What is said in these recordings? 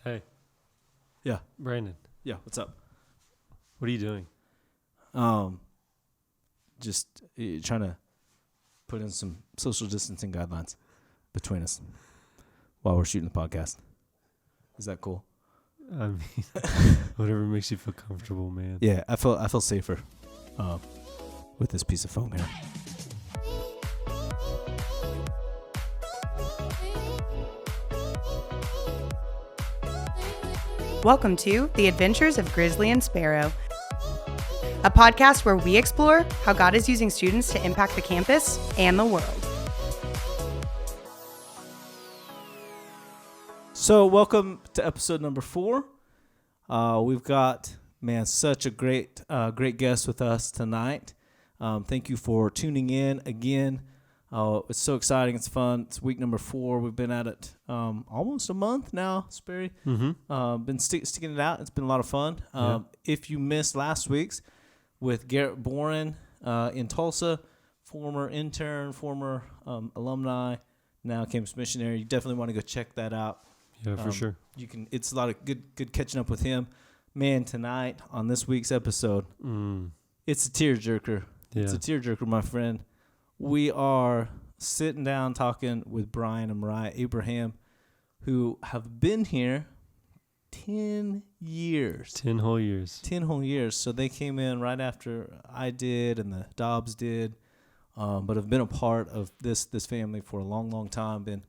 Hey. Yeah. Brandon. Yeah, what's up? What are you doing? Just trying to put in some social distancing guidelines between us while we're shooting the podcast. Is that cool? I mean, whatever makes you feel comfortable, man. Yeah, I feel safer with this piece of foam here. Welcome to The Adventures of Grizzly and Sparrow, a podcast where we explore how God is using students to impact the campus and the world. So, welcome to episode number 4. We've got, such a great guest with us tonight. Thank you for tuning in again. It's so exciting. It's fun. It's week number 4. We've been at it almost a month now, Sparry. Mm-hmm. Been sticking it out. It's been a lot of fun. If you missed last week's with Garrett Boren in Tulsa, former intern, former alumni, now campus missionary, you definitely want to go check that out. Yeah, for sure. You can. It's a lot of good catching up with him. Man, tonight on this week's episode, it's a tearjerker. Yeah. It's a tearjerker, my friend. We are sitting down talking with Brian and Mariah Abraham, who have been here 10 years. 10 whole years. 10 whole years. So they came in right after I did and the Dobbs did, but have been a part of this family for a long, long time. Been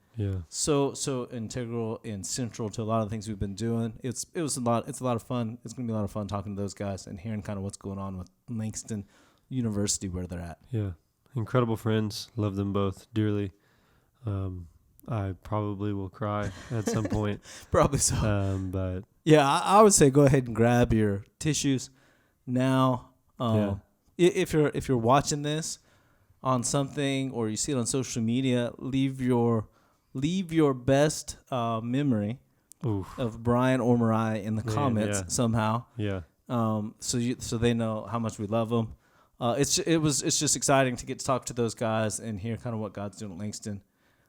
so integral and central to a lot of the things we've been doing. It's a lot of fun. It's gonna be a lot of fun talking to those guys and hearing kind of what's going on with Langston University, where they're at. Yeah. Incredible friends. Love them both dearly. I probably will cry at some point. Probably so. But yeah, I would say go ahead and grab your tissues now. If you're watching this on something or you see it on social media, leave your best memory of Brian or Mariah in the comments somehow. Yeah. So they know how much we love them. It's just exciting to get to talk to those guys and hear kind of what God's doing at Langston.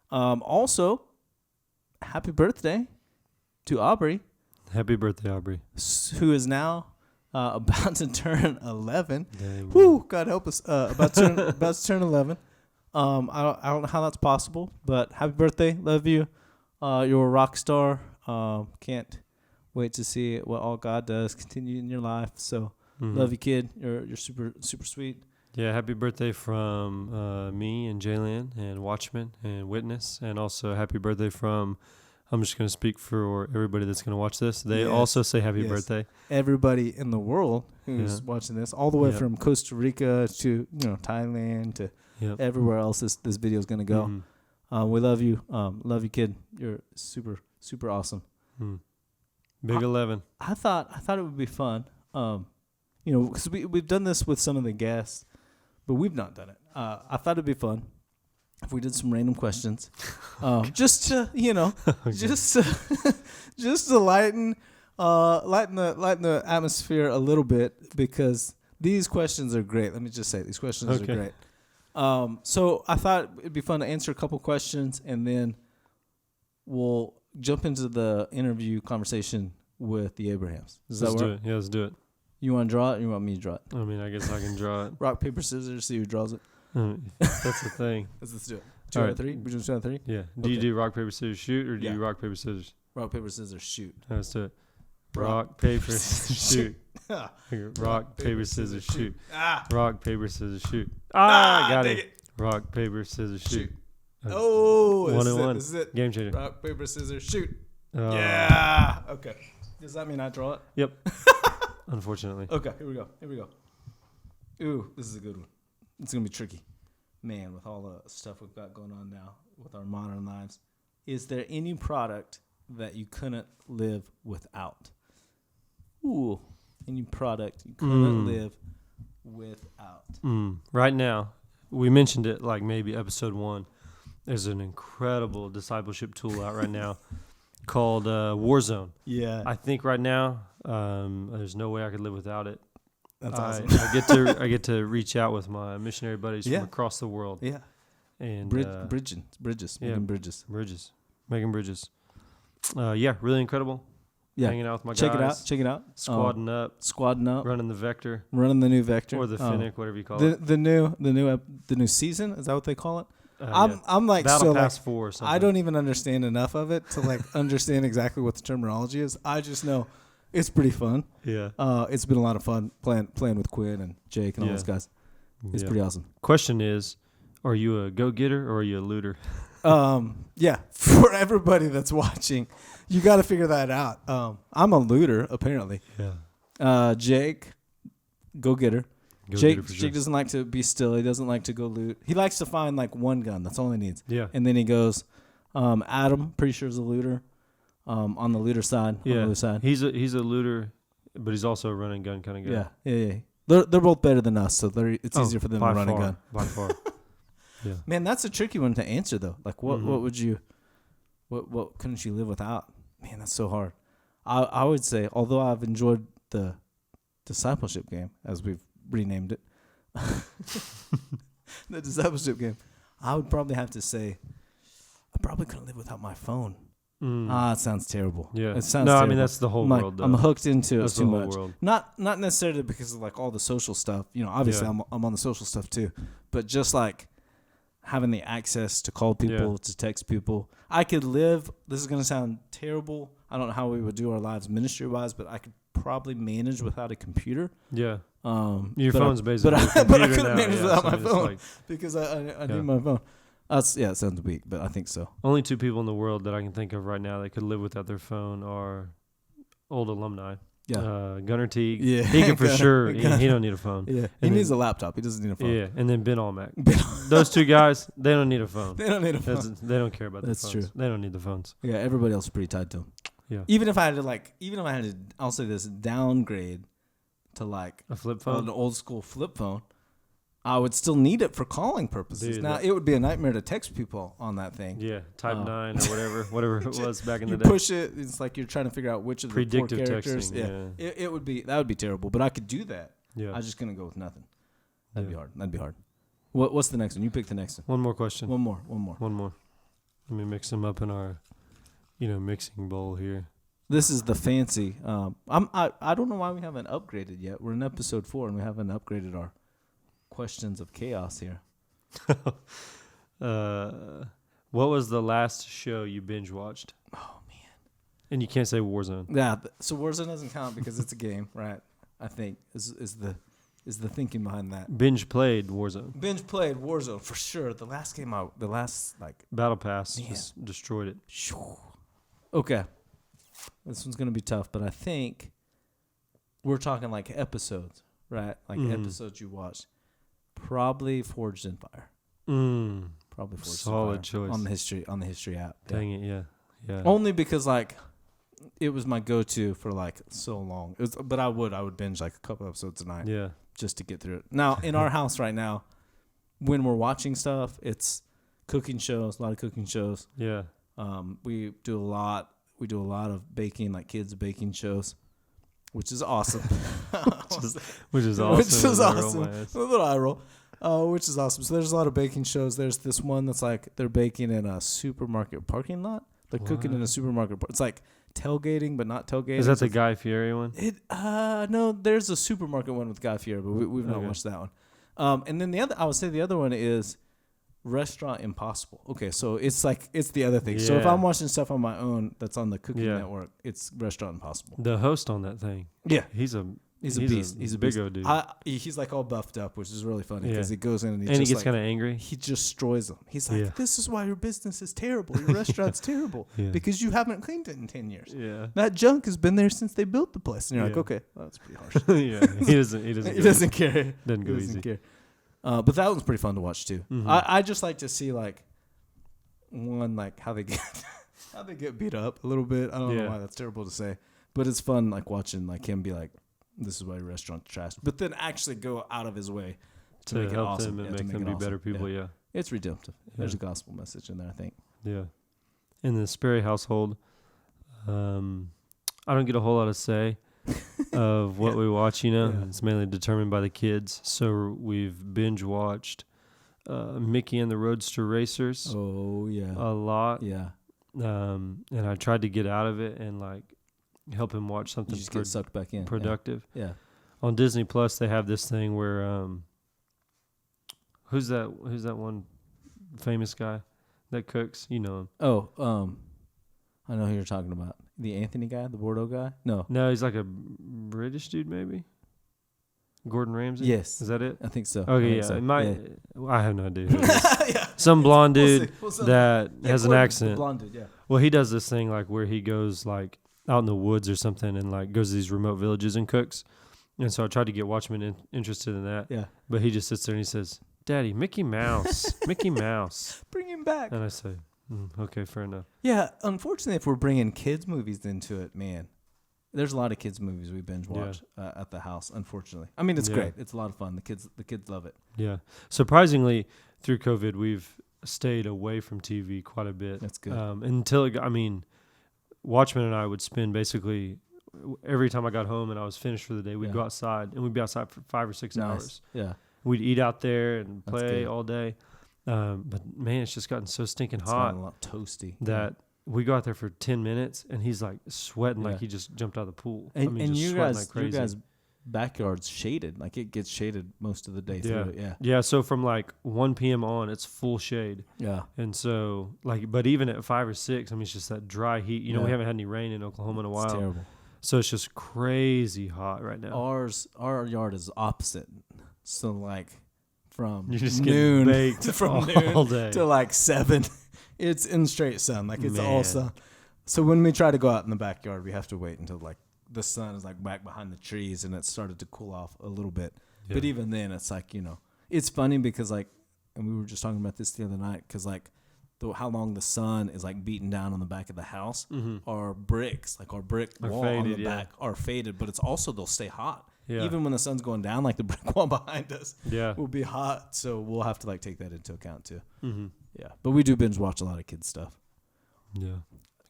Also, happy birthday to Aubrey. Happy birthday, Aubrey. Who is now about to turn 11. Dang. Woo, God help us. About to turn 11. I don't know how that's possible, but happy birthday. Love you. You're a rock star. Can't wait to see what all God does continue in your life. So love you, kid. You're super, super sweet. Yeah, happy birthday from me and Jalen and Watchman and Witness. And also happy birthday from, I'm just going to speak for everybody that's going to watch this. They also say happy birthday. Everybody in the world who's watching this, all the way from Costa Rica to Thailand to everywhere else this video is going to go. Mm-hmm. We love you. Love you, kid. You're super, super awesome. Big 11. I thought it would be fun. Because we've done this with some of the guests, but we've not done it. I thought it'd be fun if we did some random questions, just to just to lighten the atmosphere a little bit, because these questions are great. Let me just say these questions are great. So I thought it'd be fun to answer a couple questions, and then we'll jump into the interview conversation with the Abrahams. Does that work? Do it. Yeah, let's do it. You want to draw it, or you want me to draw it? I mean, I guess I can draw it. Rock, paper, scissors, see who draws it. That's the thing. Let's do it. 2 out of 3? We're doing 2 out of 3? Yeah. Do you do rock, paper, scissors, shoot, or do you rock, paper, scissors? Rock, paper, scissors, shoot. Let's do it. Rock, paper, scissors, shoot. Rock, paper, scissors, shoot. Rock, paper, scissors, shoot. Got it. Rock, paper, scissors, shoot. 1-1. This is it. Game changer. Rock, paper, scissors, shoot. Yeah. Okay. Does that mean I draw it? Yep. Unfortunately. Okay, here we go. Ooh, this is a good one. It's going to be tricky. Man, with all the stuff we've got going on now with our modern lives, is there any product that you couldn't live without? Ooh, any product you couldn't live without? Right now, we mentioned it like maybe episode 1. There's an incredible discipleship tool out right now called Warzone. Yeah. I think right now, there's no way I could live without it. That's awesome. I get to reach out with my missionary buddies from across the world. Yeah. And bridges. Making bridges. Yeah, really incredible. hanging out with my Check guys. Check it out. Squadding up. Running the new vector. Or the Finnick, whatever you call it. The new season, is that what they call it? I'm like, Battle Pass 4 or something. I don't even understand enough of it to like understand exactly what the terminology is. I just know it's pretty fun. Yeah. It's been a lot of fun playing with Quinn and Jake and all those guys. It's pretty awesome. Question is, are you a go-getter or are you a looter? Yeah, for everybody that's watching, you got to figure that out. I'm a looter, apparently. Yeah. Jake, go-getter. Go-getter Jake doesn't like to be still. He doesn't like to go loot. He likes to find like one gun. That's all he needs. Yeah. And then he goes, Adam, pretty sure is a looter. On the looter side. Yeah. On the other side. He's a looter, but he's also a run and gun kind of guy. Yeah. They're both better than us, so it's easier for them to run a gun. By far. Yeah. Man, that's a tricky one to answer though. Like what would you what couldn't you live without? Man, that's so hard. I would say, although I've enjoyed the discipleship game, as we've renamed it. The discipleship game. I would probably have to say I probably couldn't live without my phone. It sounds terrible. Yeah. It sounds terrible. terrible. I mean that's the whole world though. I'm hooked into it too much. World. Not necessarily because of like all the social stuff. You know, obviously I'm on the social stuff too. But just like having the access to call people, to text people. I could live, this is going to sound terrible. I don't know how we would do our lives ministry-wise, but I could probably manage without a computer. Yeah. Your phone's basically but I couldn't manage without my phone like, because I need my phone. It sounds weak, but I think so. Only 2 people in the world that I can think of right now that could live without their phone are old alumni. Yeah. Gunnar Teague. Yeah. He can for sure. He don't need a phone. Yeah. He needs a laptop. He doesn't need a phone. Yeah. And then Ben Almack. Those 2 guys, they don't need a phone. They don't need a phone. They don't care about That's their phones. True. They don't need the phones. Yeah. Everybody else is pretty tied to them. Yeah. Even if I had to, I'll say this, downgrade to like a flip phone, an old school flip phone, I would still need it for calling purposes. Dude, now, it would be a nightmare to text people on that thing. Yeah, Type 9 or whatever it was back in the day. You push it, it's like you're trying to figure out which of the 4 characters. Texting, yeah. That would be terrible, but I could do that. Yeah. I'm just going to go with nothing. That'd be hard. What's the next one? You pick the next one. One more question. One more. Let me mix them up in our, mixing bowl here. This is the fancy. I don't know why we haven't upgraded yet. We're in episode 4 and we haven't upgraded our questions of chaos here. What was the last show you binge watched? Oh man! And you can't say Warzone. Yeah, so Warzone doesn't count because it's a game, right? I think is the thinking behind that. Binge played Warzone. Binge played Warzone for sure. The last Battle Pass just destroyed it. Okay, this one's gonna be tough, but I think we're talking like episodes, right? Like episodes you watched. Probably Forged in Fire. Probably Forged Solid in Fire. choice. On the history app. Dang it, yeah. Only because like it was my go-to for like so long. But I would binge like a couple episodes a night. Yeah. Just to get through it. Now in our house right now, when we're watching stuff, it's cooking shows, a lot of cooking shows. Yeah. We do a lot of baking, like kids baking shows. Which is awesome. which is awesome. A little eye roll. Which is awesome. So there's a lot of baking shows. There's this one that's like they're baking in a supermarket parking lot. They're cooking in a supermarket. It's like tailgating, but not tailgating. Is that the Guy Fieri one? No, there's a supermarket one with Guy Fieri, but we've not watched that one. And then I would say the other one is Restaurant Impossible. Okay, so it's the other thing. Yeah. So if I'm watching stuff on my own that's on the Cooking Network, it's Restaurant Impossible. The host on that thing. Yeah. He's a beast. He's a big beast. old dude. He's like all buffed up, which is really funny because he goes in and he gets kind of angry. He just destroys them. He's like, "This is why your business is terrible. Your restaurant's terrible because you haven't cleaned it in 10 years. Yeah, that junk has been there since they built the place." And you're like, "Okay, well, that's pretty harsh." He doesn't. He doesn't care. Doesn't go easy. Care. But that one's pretty fun to watch too. Mm-hmm. I just like to see like how they get beat up a little bit. I don't know why that's terrible to say, but it's fun like watching like him be like, "This is why your restaurant's trash," but then actually go out of his way to make it help awesome them and make them be better people. Yeah. It's redemptive. There's a gospel message in there, I think. Yeah. In the Sparry household, I don't get a whole lot of say of what we watch, It's mainly determined by the kids. So we've binge watched Mickey and the Roadster Racers. Oh, yeah. A lot. Yeah. And I tried to get out of it and like help him watch something you just get sucked back in. productive. Yeah. On Disney Plus, they have this thing where who's that one famous guy that cooks? You know him. Oh, I know who you're talking about. The Anthony guy, the Bordeaux guy? No, he's like a British dude, maybe. Gordon Ramsay. Yes, is that it? I think so. Okay, yeah. So. I have no idea. Who it is. Some blonde dude that has an accent. Blonde dude, yeah. Well, he does this thing like where he goes like out in the woods or something and like goes to these remote villages and cooks. And so I tried to get Watchmen interested in that. Yeah. But he just sits there and he says, "Daddy, Mickey Mouse, Mickey Mouse, bring him back." And I say, "Okay, fair enough." Yeah. Unfortunately, if we're bringing kids movies into it, man, there's a lot of kids movies we binge watch at the house. Unfortunately, I mean it's great. It's a lot of fun. The kids love it. Yeah. Surprisingly, through COVID, we've stayed away from TV quite a bit. That's good. Watchmen and I would spend basically every time I got home and I was finished for the day, we'd go outside and we'd be outside for 5 or 6 hours. Yeah. We'd eat out there and play all day. But man, it's just gotten so stinking hot. Gotten a lot toasty. That we go out there for 10 minutes and he's like sweating like he just jumped out of the pool. And, just you sweating guys, like crazy. you guys' backyard's shaded. Like it gets shaded most of the day through it. Yeah. Yeah. So from like 1 p.m. on, it's full shade. Yeah. And so but even at 5 or 6, it's just that dry heat. You know, we haven't had any rain in Oklahoma in a while. It's terrible. So it's just crazy hot right now. Our yard is opposite. So like from You're just noon baked from all noon day to like 7, it's in straight sun. Like it's all sun. So when we try to go out in the backyard, we have to wait until like the sun is like back behind the trees and it started to cool off a little bit. Yeah. But even then, it's like, you know, it's funny because like, and we were just talking about this the other night, because like how long the sun is like beating down on the back of the house, our bricks, like our brick wall faded, on the back are faded, but it's also they'll stay hot. Yeah. Even when the sun's going down, like the brick wall behind us will be hot. So we'll have to like take that into account too. Mm-hmm. Yeah. But we do binge watch a lot of kids stuff. Yeah.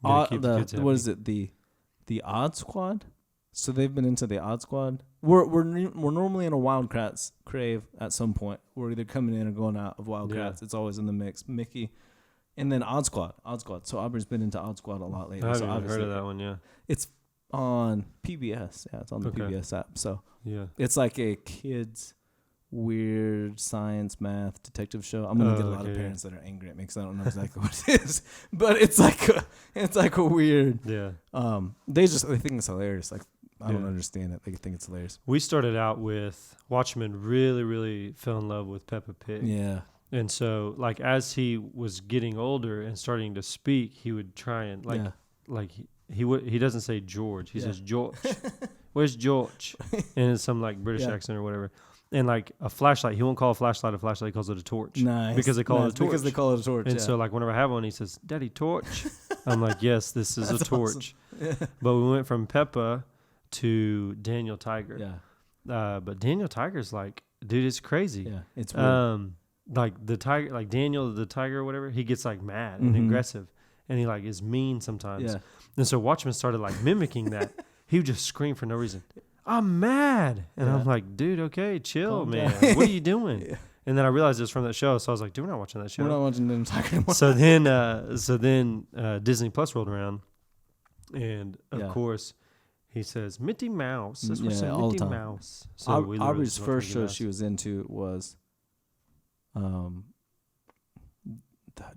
What is it? The Odd Squad? So they've been into the Odd Squad. We're normally in a Wildcats crave at some point. We're either coming in or going out of Wildcats. Yeah. It's always in the mix. Mickey. And then Odd Squad. So Aubrey's been into Odd Squad a lot lately. I haven't even heard of that one, yeah. It's on PBS. Yeah, it's on the PBS app. So it's like a kids' weird science, math, detective show. I'm gonna get a lot of parents that are angry at me because I don't know exactly what it is. But it's like a weird. Yeah. They think it's hilarious. Like I don't understand it. They think it's hilarious. We started out with Watchmen. Really, really fell in love with Peppa Pig. Yeah. And so, like, as he was getting older and starting to speak, he would try and he doesn't say George. He says George. Where's George? And it's some like British accent or whatever. And like a flashlight, he won't call a flashlight. He calls it a torch. Nice. Because they call it a torch. Because they call it a torch. And so like whenever I have one, he says, "Daddy, torch." I'm like, "Yes, this is a torch." Awesome. Yeah. But we went from Peppa to Daniel Tiger. Yeah. But Daniel Tiger's like, dude, it's crazy. Yeah. It's weird. Like the tiger, like Daniel the tiger or whatever, he gets like mad and aggressive, and he like is mean sometimes. Yeah. And so Watchmen started like mimicking that. He would just scream for no reason. "I'm mad," and I'm like, "Dude, okay, chill, man. What are you doing?" Yeah. And then I realized it was from that show, so I was like, "Dude, we're not watching that show. We're not watching Daniel Tiger anymore." So then Disney Plus rolled around, and of course. He says, "Mickey Mouse." That's what Mickey Mouse. So Aubrey's first show she was into was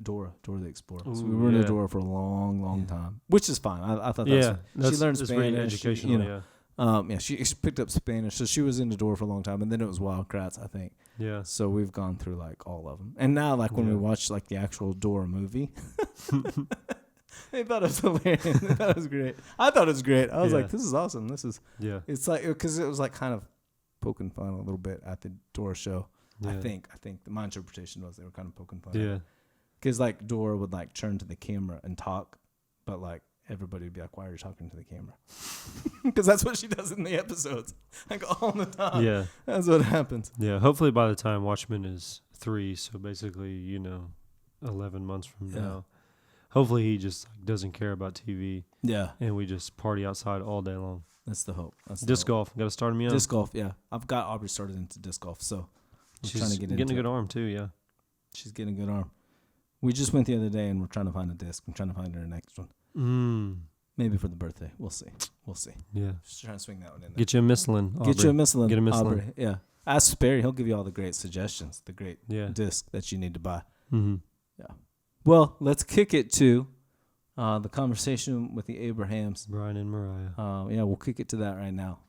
Dora the Explorer. Ooh, so we were into Dora for a long time, which is fine. I thought she learned Spanish. Very educational, she picked up Spanish, so she was into Dora for a long time, and then it was Wildcats, I think. Yeah. So we've gone through like all of them, and now like when we watch like the actual Dora movie. They thought it was hilarious. They thought it was great. I thought it was great. I was like, "This is awesome. This is." Yeah. It's like because it was like kind of poking fun a little bit at the Dora show. Yeah. I think my interpretation was they were kind of poking fun. Yeah. Because like Dora would like turn to the camera and talk, but like everybody would be like, "Why are you talking to the camera?" Because that's what she does in the episodes, like all the time. Yeah. That's what happens. Yeah. Hopefully by the time Watchmen is 3, so basically 11 months from now. Hopefully he just doesn't care about TV. Yeah. And we just party outside all day long. That's the hope. Disc golf. Got to start him young. Disc golf, yeah. I've got Aubrey started into disc golf, so she's trying to get into a good arm too, yeah. She's getting a good arm. We just went the other day and we're trying to find a disc. I'm trying to find her next one. Maybe for the birthday. We'll see. Yeah. Just trying to swing that one in there. Get you a Michelin. Aubrey. Get you a Michelin. Get a Michelin. Aubrey. Yeah. Ask Sparry. He'll give you all the great suggestions, the great Yeah. disc that you need to buy. Mm-hmm. Yeah. Well, let's kick it to the conversation with the Abrahams. Brian and Mariah. Yeah, we'll kick it to that right now.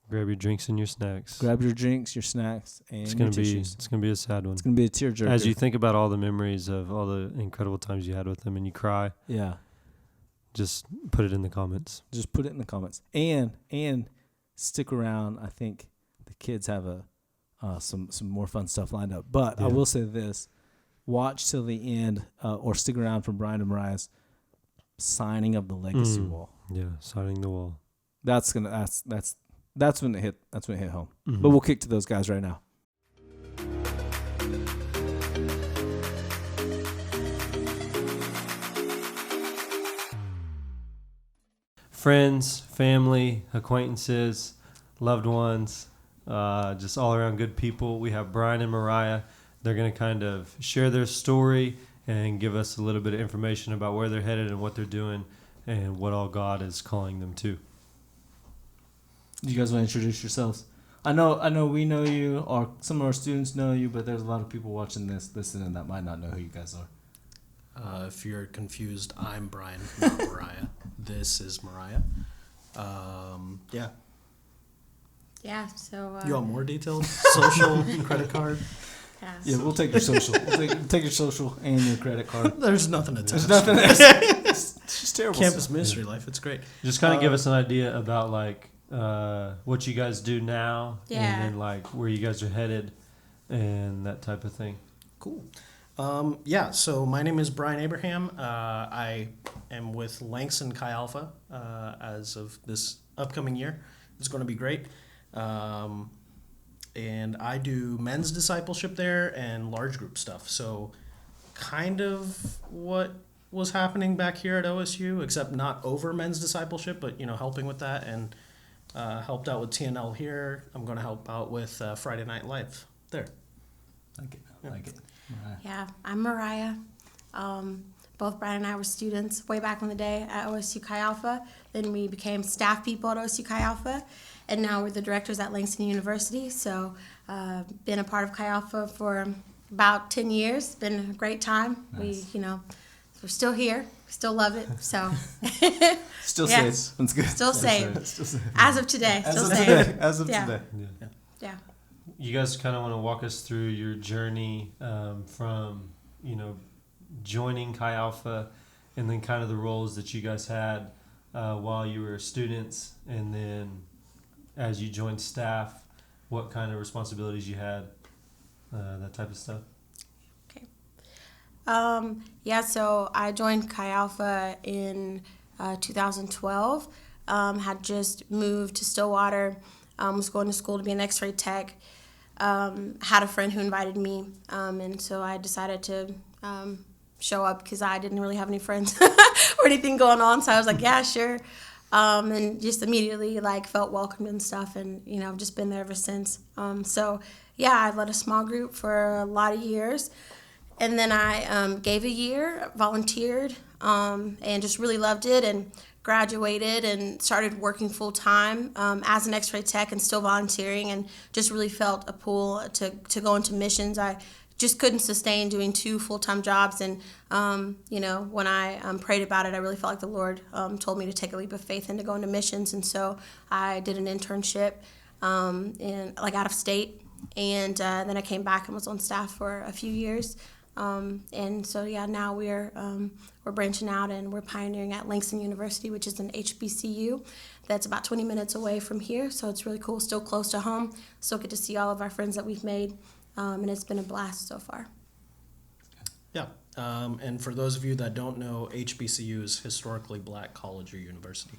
Grab your drinks and your snacks. Grab your drinks, your snacks, and It's your gonna tissues. It's gonna be a sad one. It's gonna be a tearjerker. As you think about all the memories of all the incredible times you had with them, and you cry. Yeah. Just put it in the comments. Just put it in the comments and stick around. I think the kids have some more fun stuff lined up. But Yeah. I will say this: watch till the end, or stick around for Brian and Mariah's signing of the legacy wall. Yeah, signing the wall. That's when it hit. That's when it hit home. Mm-hmm. But we'll kick to those guys right now. Friends, family, acquaintances, loved ones, just all around good people. We have Brian and Mariah. They're going to kind of share their story and give us a little bit of information about where they're headed and what they're doing and what all God is calling them to. You guys want to introduce yourselves? I know we know you, or some of our students know you, but there's a lot of people watching this, listening, that might not know who you guys are. If you're confused, I'm Brian, not Mariah. This is Mariah. Yeah. Yeah, so... You want more details? Social, credit card? Yeah, we'll take your social. We'll take your social and your credit card. There's nothing attached. There's nothing. It's just terrible. Campus ministry life. It's great. Just kind of give us an idea about like what you guys do now Yeah. and then like where you guys are headed and that type of thing. Cool. Yeah, so my name is Mariah Abraham. I am with Langston Chi Alpha as of this upcoming year. It's going to be great. And I do men's discipleship there and large group stuff. So kind of what was happening back here at OSU, except not over men's discipleship, but, helping with that, and helped out with TNL here. I'm going to help out with Friday Night Live there. I like it. Yeah, I'm Mariah. Both Brian and I were students way back in the day at OSU Chi Alpha. Then we became staff people at OSU Chi Alpha. And now we're the directors at Langston University. So been a part of Chi Alpha for about 10 years. Been a great time. Nice. We're still here. Still love it. So Still Yeah. safe. That's good. still safe. Still safe. As of today. As Still of safe. today. As of Yeah. today. Yeah. You guys kind of want to walk us through your journey from, joining Chi Alpha and then kind of the roles that you guys had while you were students, and then as you joined staff, what kind of responsibilities you had, that type of stuff. So I joined Chi Alpha in 2012. Had just moved to Stillwater, was going to school to be an X-ray tech. Had a friend who invited me, and so I decided to show up because I didn't really have any friends or anything going on. So I was like, yeah, sure. And just immediately felt welcomed and stuff, and I've just been there ever since. I led a small group for a lot of years. And then I gave a year, volunteered, and just really loved it, and graduated and started working full time as an X-ray tech and still volunteering, and just really felt a pull to go into missions. I just couldn't sustain doing 2 full-time jobs, and when I prayed about it, I really felt like the Lord told me to take a leap of faith and to go into missions. And so I did an internship out of state, and then I came back and was on staff for a few years. Now we're branching out, and we're pioneering at Langston University, which is an HBCU that's about 20 minutes away from here. So it's really cool, still close to home. Still get to see all of our friends that we've made, and it's been a blast so far. Yeah. And for those of you that don't know, HBCU is historically black college or university.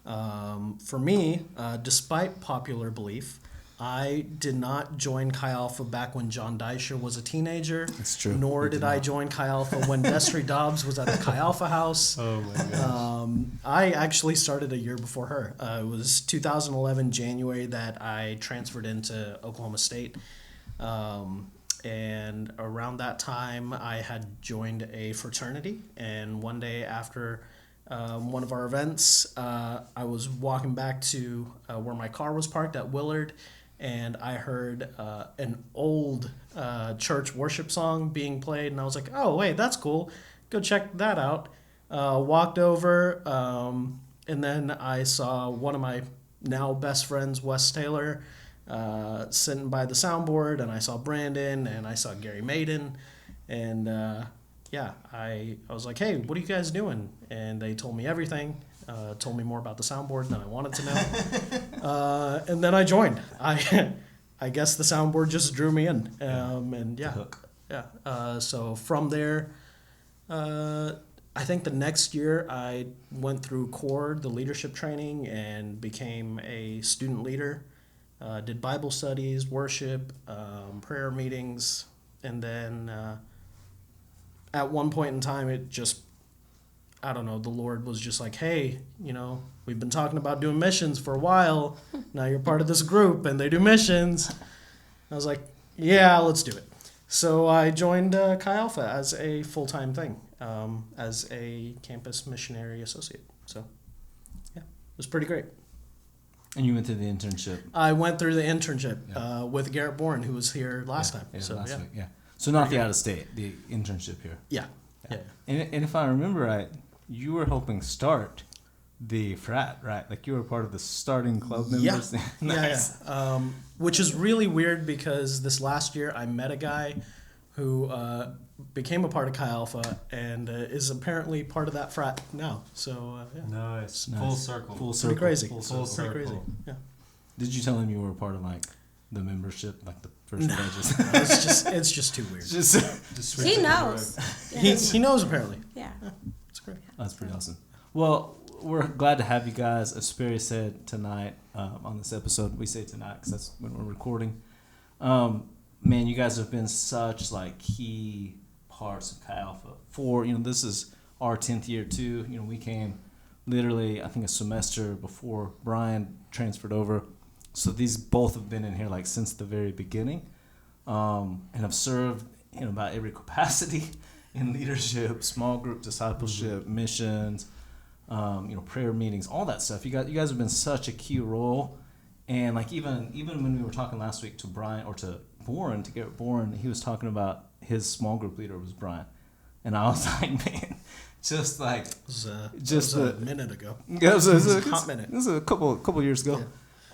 For me, despite popular belief, I did not join Chi Alpha back when John Deisher was a teenager. That's true. Nor did I join Chi Alpha when Desiree Dobbs was at the Chi Alpha house. Oh my gosh. I actually started a year before her. It was 2011 January that I transferred into Oklahoma State. And around that time, I had joined a fraternity. And one day after one of our events. I was walking back to where my car was parked at Willard, and I heard an old church worship song being played, and I was like, oh, wait, that's cool. Go check that out. Walked over, and then I saw one of my now best friends, Wes Taylor, sitting by the soundboard, and I saw Brandon, and I saw Gary Maiden, and I was like, hey, what are you guys doing? And they told me everything, told me more about the soundboard than I wanted to know, and then I joined. I guess the soundboard just drew me in, so from there, I think the next year I went through CORE, the leadership training, and became a student leader. Did Bible studies, worship, prayer meetings, and then at one point in time it just, I don't know, the Lord was just like, hey, we've been talking about doing missions for a while. Now you're part of this group and they do missions. I was like, yeah, let's do it. So I joined Chi Alpha as a full-time thing, as a campus missionary associate. So, yeah, it was pretty great. And you went through the internship? I went through the internship with Garrett Bourne, who was here last time. So, last week, yeah. So not the out-of-state, the internship here. Yeah. And if I remember right, you were helping start the frat, right? Like you were part of the starting club members. Yeah. Nice. Yeah. Which is really weird because this last year I met a guy who became a part of Chi Alpha and is apparently part of that frat now. So Nice. Full circle. Pretty crazy. Full circle. Pretty crazy. Yeah. Did you tell him you were part of like the membership, like the first pages? It's just too weird. Just He knows. He knows apparently. Yeah. It's great. That's pretty awesome. Well, we're glad to have you guys. As Sparry said tonight on this episode, we say tonight because that's when we're recording. Man, you guys have been such like key parts of Chi Alpha. This is our 10th year too. We came literally, I think, a semester before Brian transferred over. So these both have been in here like since the very beginning, and have served in about every capacity in leadership, small group discipleship, missions, prayer meetings, all that stuff. You guys have been such a key role, and like even when we were talking last week to Brian or to Garrett Bourne, he was talking about his small group leader was Brian, and I was like, man, just like it was a minute ago. Yeah, it was a hot minute. It was a couple years ago.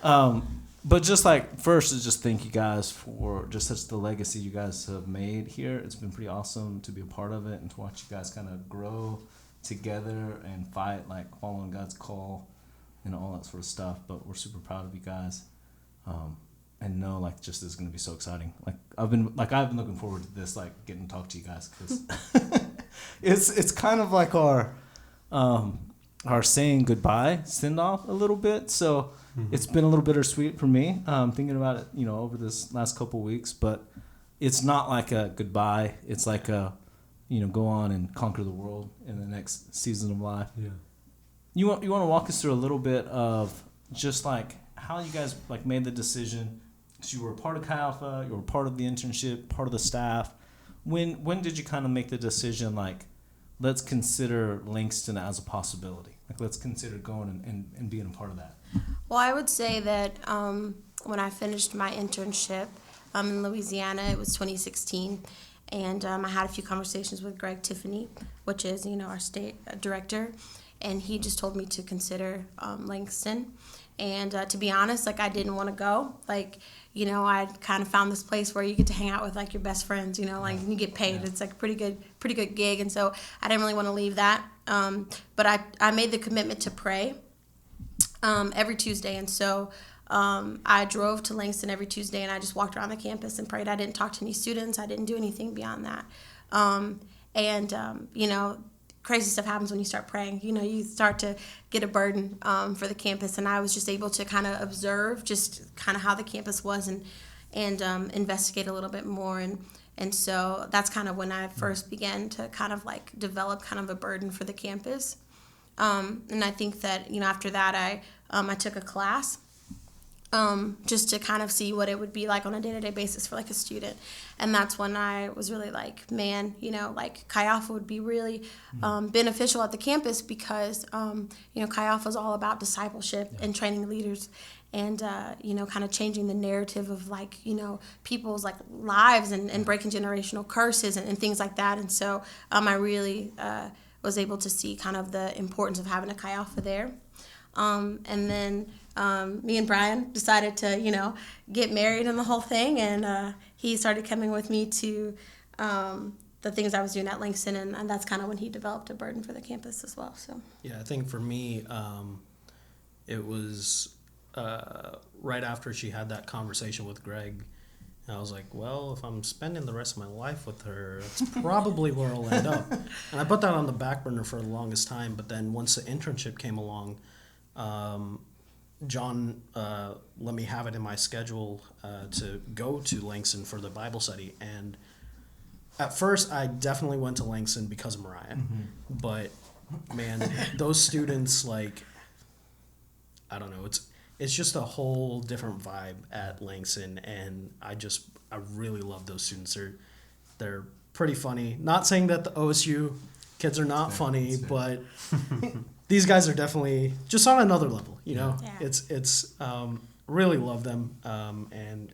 Yeah. But just like first is just thank you guys for just such the legacy you guys have made here. It's been pretty awesome to be a part of it and to watch you guys kind of grow together and fight like following God's call and all that sort of stuff. But we're super proud of you guys, and know like just this is gonna be so exciting. Like I've been looking forward to this, like getting to talk to you guys because it's kind of like our saying goodbye send off a little bit. So. It's been a little bittersweet for me, thinking about it, over this last couple of weeks. But it's not like a goodbye. It's like a, go on and conquer the world in the next season of life. Yeah. You want to walk us through a little bit of just like how you guys like made the decision. So you were a part of Chi Alpha, you were part of the internship, part of the staff. When did you kind of make the decision like, let's consider Langston as a possibility? Like let's consider going and being a part of that. Well, I would say that when I finished my internship in Louisiana, it was 2016, and I had a few conversations with Greg Tiffany, which is, our state director, and he just told me to consider Langston. And to be honest, like I didn't want to go. Like, I kind of found this place where you get to hang out with like your best friends, like you get paid. Yeah. It's like a pretty good gig, and so I didn't really want to leave that. But I made the commitment to pray. Every Tuesday, and so I drove to Langston every Tuesday, and I just walked around the campus and prayed. I didn't talk to any students. I didn't do anything beyond that. Crazy stuff happens when you start praying. You start to get a burden for the campus, and I was just able to kind of observe just kind of how the campus was and investigate a little bit more. And so that's kind of when I first began to kind of like develop kind of a burden for the campus. And I think that, after that, I took a class just to kind of see what it would be like on a day-to-day basis for like a student. And that's when I was really like, man, like Chi Alpha would be really beneficial at the campus because, Chi Alpha is all about discipleship and training leaders and, kind of changing the narrative of like, people's like lives and breaking generational curses and things like that. And so I really was able to see kind of the importance of having a Chi Alpha there. And then me and Brian decided to, get married and the whole thing. And he started coming with me to the things I was doing at Langston. And that's kind of when he developed a burden for the campus as well. So yeah, I think for me, it was right after she had that conversation with Greg. And I was like, well, if I'm spending the rest of my life with her, that's probably where I'll end up. And I put that on the back burner for the longest time. But then once the internship came along, John let me have it in my schedule to go to Langston for the Bible study. And at first, I definitely went to Langston because of Mariah. Mm-hmm. But, man, those students, like, I don't know, it's just a whole different vibe at Langston. And I really love those students. They're pretty funny. Not saying that the OSU kids are not funny, but... These guys are definitely just on another level, Yeah. It's really love them, and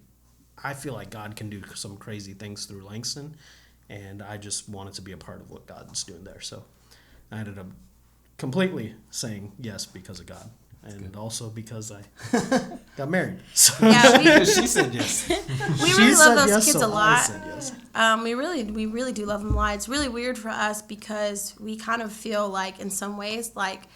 I feel like God can do some crazy things through Langston, and I just wanted to be a part of what God's doing there. So I ended up completely saying yes because of God, and also because I got married. So. Yeah, she said yes. We really love those yes, kids so a lot. I said yes. We really do love them a lot. It's really weird for us because we kind of feel like in some ways like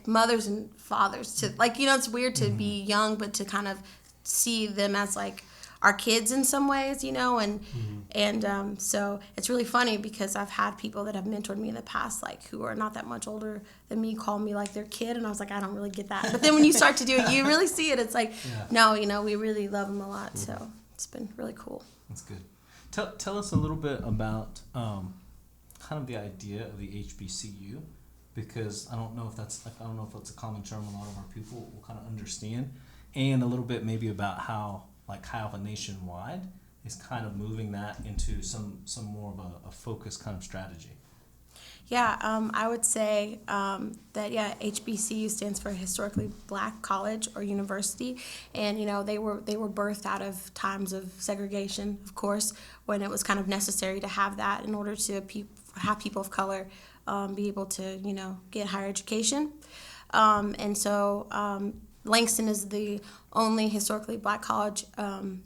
mothers and fathers to like, it's weird to be young, but to kind of see them as like our kids in some ways, and so it's really funny because I've had people that have mentored me in the past, like who are not that much older than me, call me like their kid, and I was like, I don't really get that. But then when you start to do it, you really see it. It's like, no, we really love them a lot. So it's been really cool. That's good. Tell us a little bit about kind of the idea of the HBCU, because I don't know if that's a common term a lot of our people will kind of understand, and a little bit maybe about how like Chi Alpha nationwide is kind of moving that into some more of a focused kind of strategy. Yeah, I would say that HBCU stands for Historically Black College or University, and they were birthed out of times of segregation, of course, when it was kind of necessary to have that in order to have people of color be able to get higher education, and so Langston is the only historically black college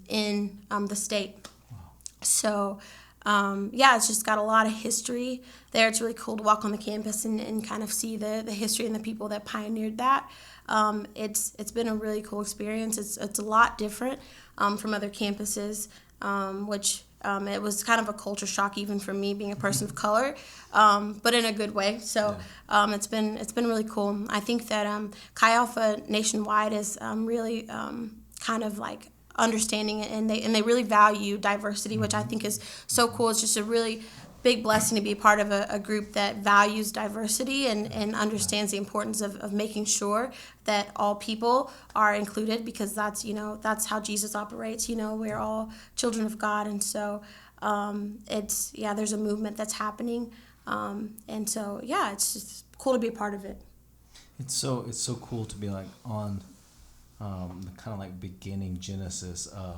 in the state. Wow. So. It's just got a lot of history there. It's really cool to walk on the campus and kind of see the history and the people that pioneered that. It's been a really cool experience. It's a lot different from other campuses, which it was kind of a culture shock even for me being a person of color, but in a good way. So it's been really cool. I think that Chi Alpha nationwide is really kind of like understanding it, and they really value diversity, which I think is so cool. It's just a really big blessing to be a part of a group that values diversity and understands the importance of making sure that all people are included, because that's how Jesus operates. We're all children of God, and so there's a movement that's happening, and so it's just cool to be a part of it. It's so cool to be like on the kind of like beginning genesis of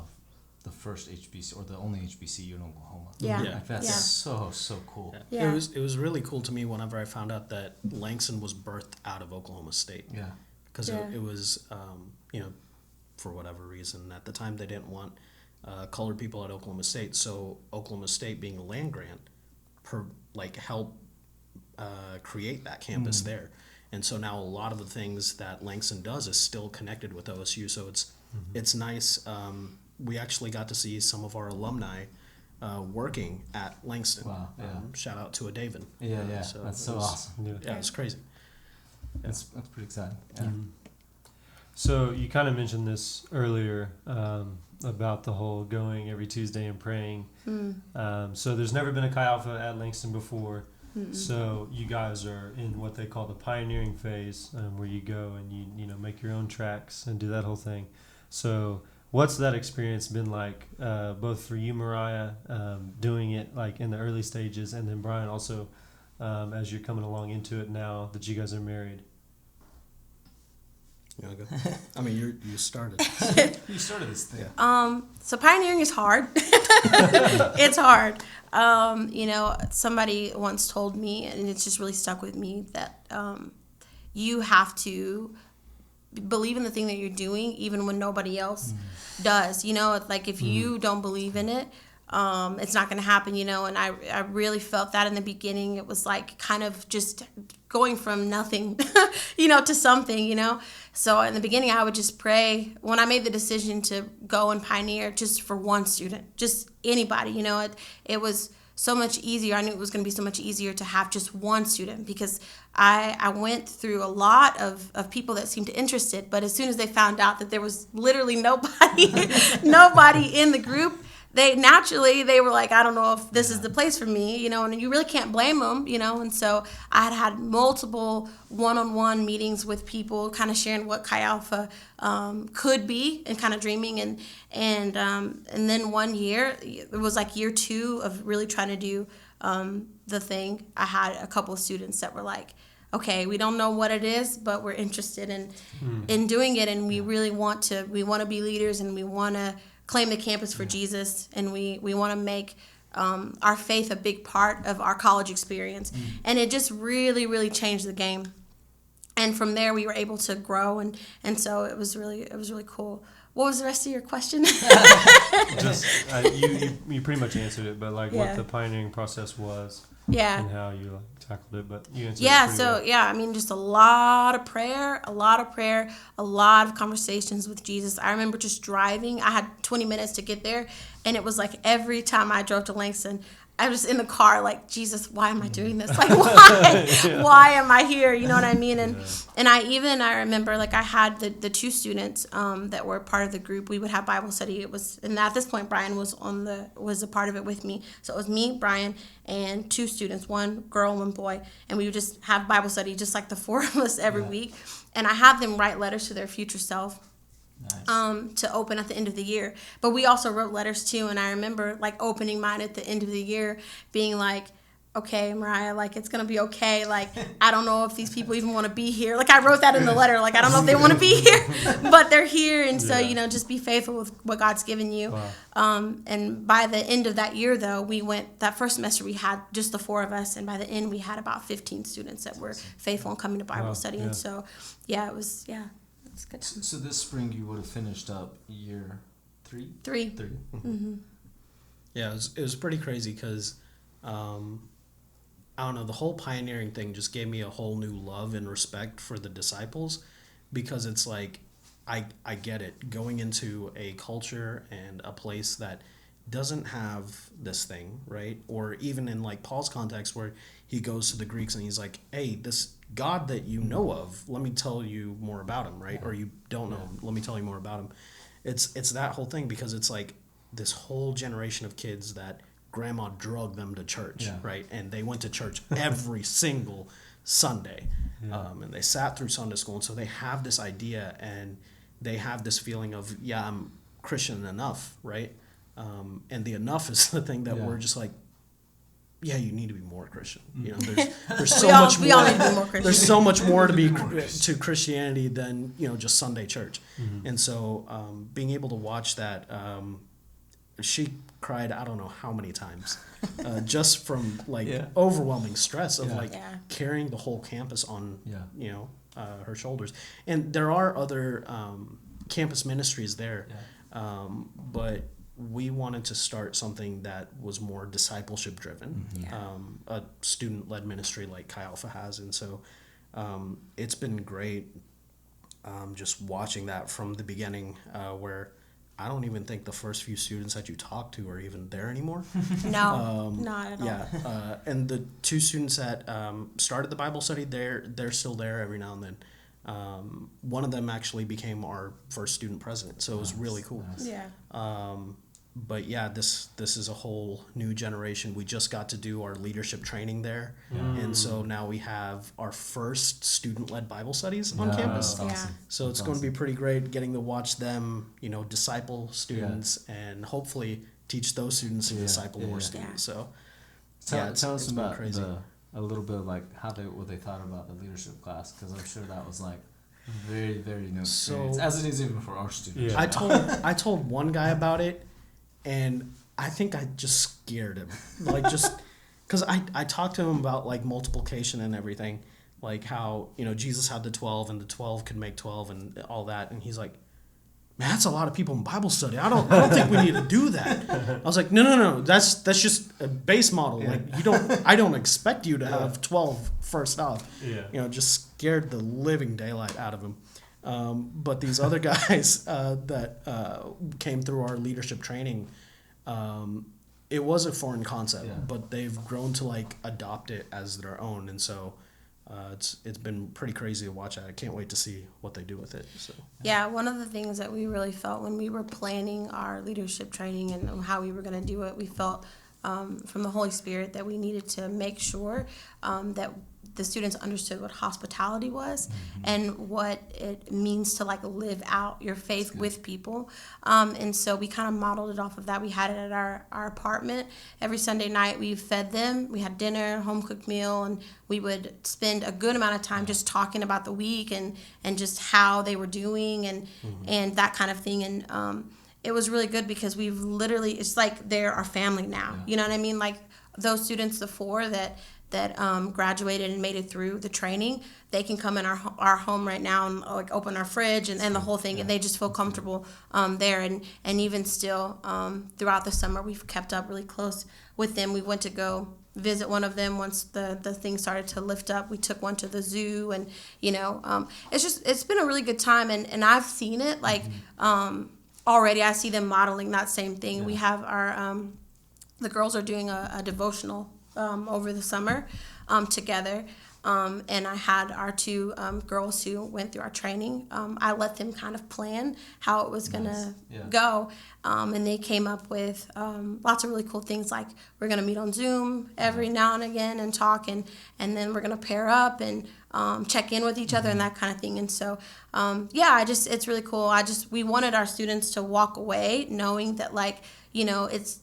the first HBC or the only HBCU in Oklahoma. Yeah. Like that's so cool. Yeah. It was really cool to me whenever I found out that Langston was birthed out of Oklahoma State. Yeah. Because it was, for whatever reason, at the time they didn't want colored people at Oklahoma State. So Oklahoma State, being a land grant, helped create that campus there. And so now a lot of the things that Langston does is still connected with OSU. So it's nice. We actually got to see some of our alumni working at Langston. Wow. Yeah. Shout out to David. Yeah. So that's so awesome. Yeah, it's crazy. That's pretty exciting. Yeah. Mm-hmm. So you kind of mentioned this earlier about the whole going every Tuesday and praying. So there's never been a Chi Alpha at Langston before. So you guys are in what they call the pioneering phase, where you go and you make your own tracks and do that whole thing. So what's that experience been like, both for you, Mariah, doing it like in the early stages, and then Brian also, as you're coming along into it now that you guys are married? You wanna go? I mean, you started. You started this thing. So pioneering is hard. It's hard. Somebody once told me, and it's just really stuck with me, that you have to believe in the thing that you're doing even when nobody else does. It's like if you don't believe in it, it's not going to happen, and I really felt that in the beginning. It was like kind of just going from nothing, to something, So in the beginning, I would just pray. When I made the decision to go and pioneer just for one student, just anybody, it was so much easier. I knew it was going to be so much easier to have just one student, because I went through a lot of people that seemed interested, but as soon as they found out that there was literally nobody in the group, they were like, I don't know if this is the place for me, and you really can't blame them, and so I had multiple one-on-one meetings with people kind of sharing what Chi Alpha could be and kind of dreaming, and then one year, it was like year 2 of really trying to do the thing. I had a couple of students that were like, okay, we don't know what it is, but we're interested in doing it, and we really want to be leaders, and we want to claim the campus for Jesus, and we want to make our faith a big part of our college experience. And it just really, really changed the game. And from there, we were able to grow, and so it was really cool. What was the rest of your question? Just you pretty much answered it, but what the pioneering process was, and how you tackled it. But you answered it pretty well. I mean, just a lot of prayer, a lot of conversations with Jesus. I remember just driving. I had 20 minutes to get there, and it was like every time I drove to Langston, I was in the car like, Jesus, why am I doing this? Like, why am I here? You know what I mean? And I remember, like, I had the 2 students that were part of the group. We would have Bible study. And at this point, Brian was a part of it with me. So it was me, Brian, and 2 students, 1 girl, 1 boy, and we would just have Bible study, just like the 4 of us every week. And I had them write letters to their future self. Nice. To open at the end of the year. But we also wrote letters too, and I remember like opening mine at the end of the year being like, okay, Mariah, like, it's gonna be okay, like, I don't know if these people even want to be here. Like, I wrote that in the letter, like, I don't know if they want to be here, but they're here, and so just be faithful with what God's given you. Wow. And by the end of that year, though, that first semester we had just the 4 of us, and by the end we had about 15 students that were faithful and coming to Bible study. And so it was good. So this spring you would have finished up year 3? 3. Mm-hmm. Yeah, it was pretty crazy because, I don't know, the whole pioneering thing just gave me a whole new love and respect for the disciples, because it's like, I get it, going into a culture and a place that doesn't have this thing, right? Or even in like Paul's context where he goes to the Greeks and he's like, hey, this God that you know of, let me tell you more about him, right? Or you don't know him, let me tell you more about him. It's that whole thing, because it's like this whole generation of kids that grandma drugged them to church, right? And they went to church every single Sunday, and they sat through Sunday school, and so they have this idea and they have this feeling of, I'm Christian enough, right? And the enough is the thing that we're just like, you need to be more Christian. You know, there's so much more. We all need to be more Christian. There's so much more to Christianity than just Sunday church. Mm-hmm. And so being able to watch that, she cried I don't know how many times, just from overwhelming stress of carrying the whole campus on her shoulders. And there are other campus ministries there, but we wanted to start something that was more discipleship driven, a student-led ministry like Chi Alpha has. And so it's been great just watching that from the beginning, where I don't even think the first few students that you talk to are even there anymore. No, not at all. Yeah, and the 2 students that started the Bible study, they're still there every now and then. One of them actually became our first student president, so it was really cool. Yeah. but yeah, this is a whole new generation. We just got to do our leadership training there, and so now we have our first student-led Bible studies on campus. Awesome. So it's going to be pretty great getting to watch them, disciple students, and hopefully teach those students to disciple more students. So tell us about a little bit of like what they thought about the leadership class, because I'm sure that was like very, very new experience, as it is even for our students. Yeah. I told one guy about it, and I think I just scared him, like just because I talked to him about like multiplication and everything, like how Jesus had the 12 and the 12 could make 12 and all that, and he's like, man, that's a lot of people in Bible study. I don't think we need to do that. I was like, no, that's just a base model. Like I don't expect you to have 12 first off. Just scared the living daylight out of him. But these other guys that came through our leadership training, it was a foreign concept, but they've grown to like adopt it as their own, and so it's been pretty crazy to watch. I can't wait to see what they do with it. So one of the things that we really felt when we were planning our leadership training and how we were going to do it, we felt from the Holy Spirit that we needed to make sure that the students understood what hospitality was and what it means to like live out your faith with people. And so we kind of modeled it off of that. We had it at our apartment. Every Sunday night we fed them. We had dinner, home cooked meal, and we would spend a good amount of time just talking about the week and just how they were doing and that kind of thing. And it was really good because we've literally, it's like they're our family now. You know what I mean? Like those students, the 4 that graduated and made it through the training, they can come in our home right now and like open our fridge and the whole thing, and they just feel comfortable there. And even still throughout the summer, we've kept up really close with them. We went to go visit one of them once the thing started to lift up. We took one to the zoo, and it's been a really good time, and I've seen it like already. I see them modeling that same thing. We have our the girls are doing a devotional over the summer together. And I had our 2 girls who went through our training. I let them kind of plan how it was going to go. And they came up with lots of really cool things, like we're going to meet on Zoom every now and again and talk, and then we're going to pair up and check in with each other and that kind of thing. And so, it's really cool. We wanted our students to walk away knowing that, like, it's,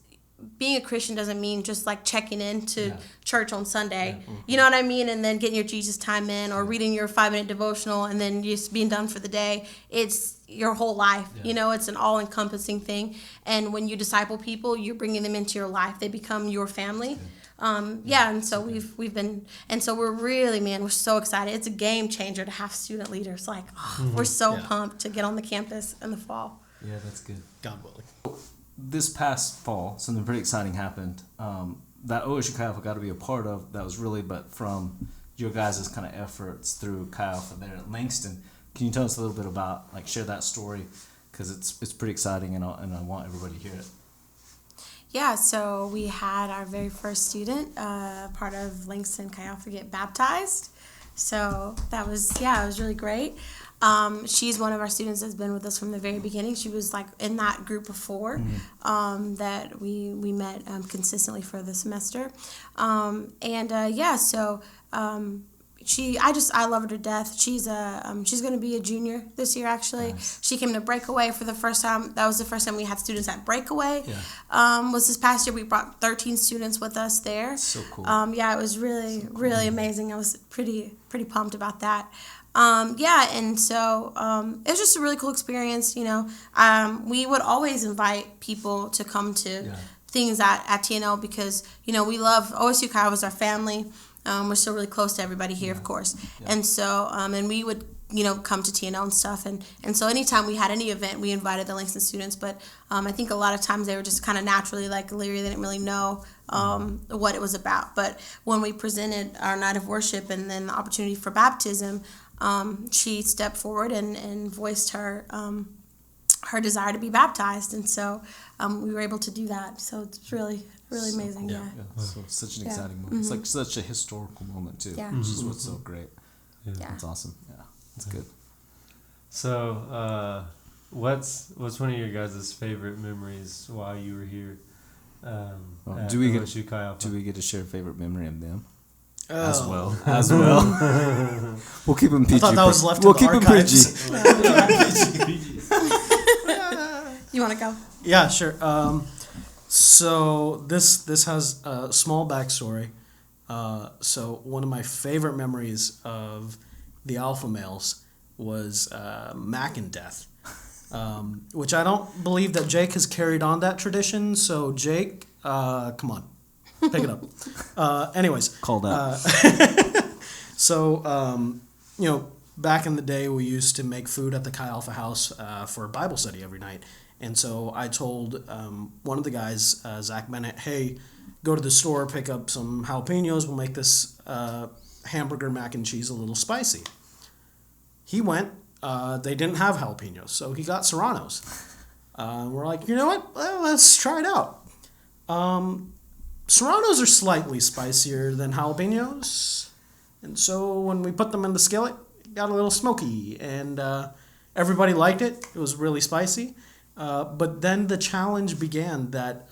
being a Christian doesn't mean just like checking into church on Sunday, you know what I mean, and then getting your Jesus time in, or reading your 5-minute devotional and then just being done for the day. It's your whole life, it's an all-encompassing thing. And when you disciple people, you're bringing them into your life. They become your family. And so we've been, and so we're really, we're so excited. It's a game changer to have student leaders. Like, we're so pumped to get on the campus in the fall. Yeah, that's good. God willing. This past fall, something pretty exciting happened that OSU Chi Alpha got to be a part of. That was really but from your guys' kind of efforts through Chi Alpha there at Langston. Can you tell us a little bit about, like, share that story? Because it's pretty exciting, and I want everybody to hear it. Yeah, so we had our very first student, part of Langston Chi Alpha, get baptized. So that was, it was really great. She's one of our students that's been with us from the very beginning. She was like in that group of 4 that we met consistently for the semester. I love her to death. She's going to be a junior this year, actually. Nice. She came to Breakaway for the first time. That was the first time we had students at Breakaway. Was this past year. We brought 13 students with us there. So cool. It was really, so cool. Really amazing. I was pretty pumped about that. And so it was just a really cool experience. We would always invite people to come to things at TNL because, we love OSU Chi was our family. We're still really close to everybody here, of course. And so, and we would, come to TNL and stuff. And so anytime we had any event, we invited the Langston students. But I think a lot of times they were just kind of naturally like leery. They didn't really know what it was about. But when we presented our night of worship and then the opportunity for baptism, she stepped forward and voiced her desire to be baptized, and so we were able to do that. So it's really amazing. Cool. So it's such an exciting moment. It's like such a historical moment too, which is what's so great. It's awesome. That's good. So What's one of your guys' favorite memories while you were here? Do we OSU Chi Alpha? Do we get to share a favorite memory of them? Oh. As well. We'll keep them PG. I thought that was left We'll in keep the them archives. PG. You want to go? Yeah, sure. So this has a small backstory. So one of my favorite memories of the alpha males was Mackin death, which I don't believe that Jake has carried on that tradition. So Jake, come on, pick it up. Anyways, Called out. So back in the day, we used to make food at the Chi Alpha house for Bible study every night. And so I told one of the guys, Zach Bennett, hey, go to the store, pick up some jalapenos. We'll make this hamburger mac and cheese a little spicy. He went. They didn't have jalapenos, so he got serranos. We're like, you know what? Well, let's try it out. Serranos are slightly spicier than jalapenos. And so when we put them in the skillet, it got a little smoky. And everybody liked it. It was really spicy. But then the challenge began that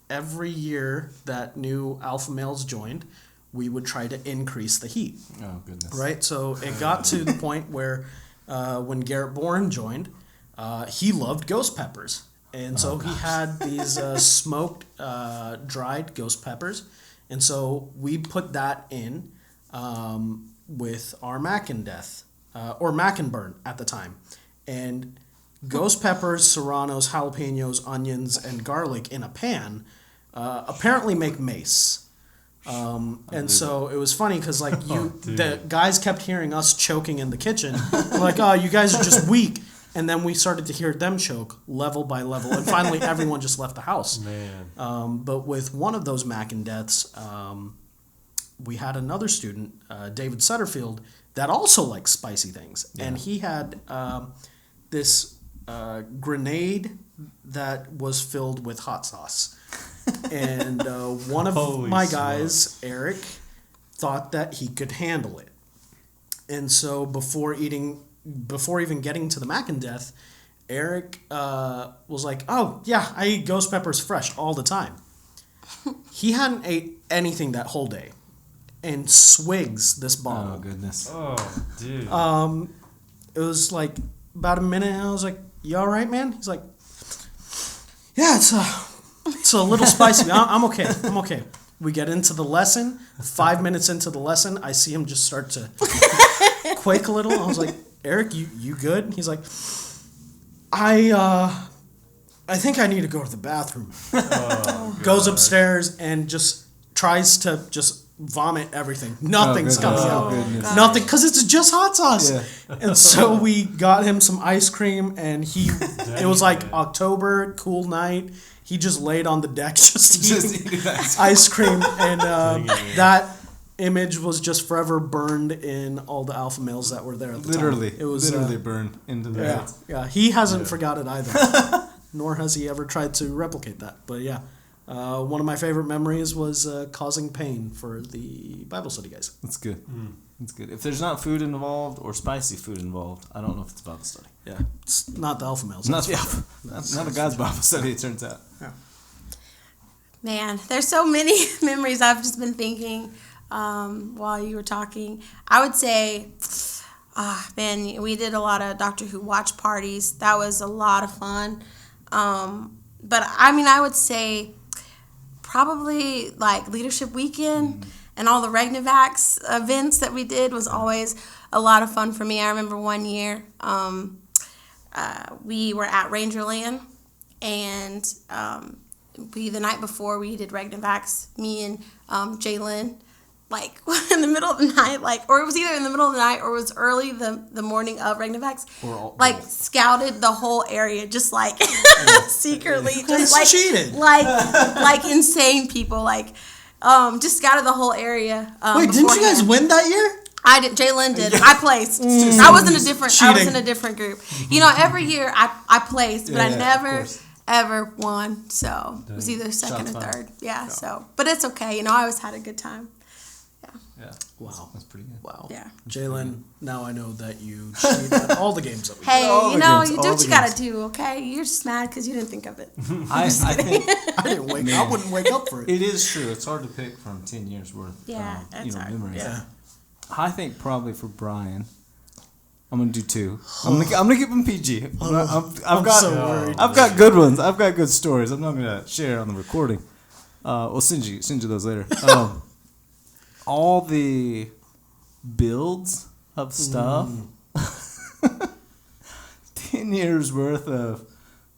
every year that new alpha males joined, we would try to increase the heat. Oh, goodness. Right? So it got to the point where when Garrett Bourne joined, he loved ghost peppers. And so he had these smoked, dried ghost peppers. And so we put that in with our Mackin death, or Mackin burn at the time. And ghost peppers, serranos, jalapenos, onions, and garlic in a pan apparently make mace. And so it was funny because the guys kept hearing us choking in the kitchen. We're like, oh, you guys are just weak. And then we started to hear them choke level by level. And finally, everyone just left the house. Man. But with one of those Mackin deaths, we had another student, David Sutterfield, that also likes spicy things. Yeah. And he had this grenade that was filled with hot sauce. And one of my guys, Eric, thought that he could handle it. And so before even getting to the Mackin death, Eric was like, oh, yeah, I eat ghost peppers fresh all the time. He hadn't ate anything that whole day and swigs this bottle. Oh, goodness. Oh, dude. It was like about a minute, and I was like, you all right, man? He's like, yeah, it's a little spicy. I'm okay. We get into the lesson. 5 minutes into the lesson, I see him just start to quake a little. I was like, Eric, you good? He's like, I think I need to go to the bathroom. Goes upstairs and just tries to just vomit everything. Nothing's coming out. Nothing, because it's just hot sauce. Yeah. And so we got him some ice cream, and it was like October, cool night. He just laid on the deck just eating ice cream. And that image was just forever burned in all the alpha males that were there at the time. It was literally burned into the head. Yeah, he hasn't forgot it either. Nor has he ever tried to replicate that. But yeah, one of my favorite memories was causing pain for the Bible study guys. That's good. That's good. If there's not food involved or spicy food involved, I don't know if it's Bible study. Yeah, it's not the alpha males. Not the alpha. Not a God's Bible study, it turns out. Yeah. Man, there's so many memories I've just been thinking while you were talking. I would say, man, we did a lot of Doctor Who watch parties. That was a lot of fun. But I mean, I would say probably like Leadership Weekend and all the Regnavax events that we did was always a lot of fun for me. I remember one year we were at Rangerland, and the night before we did Regnavax, me and Jalen, like in the middle of the night, or it was either in the middle of the night or it was early the morning of Regnavax, scouted the whole area just secretly, just cheated, like insane people, just scouted the whole area. Wait, didn't you guys win that year? I did. Jalen did. I placed. I was in a different group. You know, every year I placed, but I never ever won. So it was either second or third. Yeah. So, but it's okay. You know, I always had a good time. Yeah. Wow. That's pretty good. Wow. Yeah. Jalen, now I know that you cheat at all the games that we Hey, All you the know, games, you all do what the you gotta games. do, okay? You're just mad because you didn't think of it. I think I didn't wake. I wouldn't wake up for it. it is true. It's hard to pick from 10 years worth. Yeah, that's hard. Memories. Yeah. I think probably for Brian, I'm gonna do 2. I'm gonna keep them PG. I've got so worried. I've got good ones. I've got good stories. I'm not gonna share on the recording. We'll send you those later. All the builds of stuff. 10 years worth of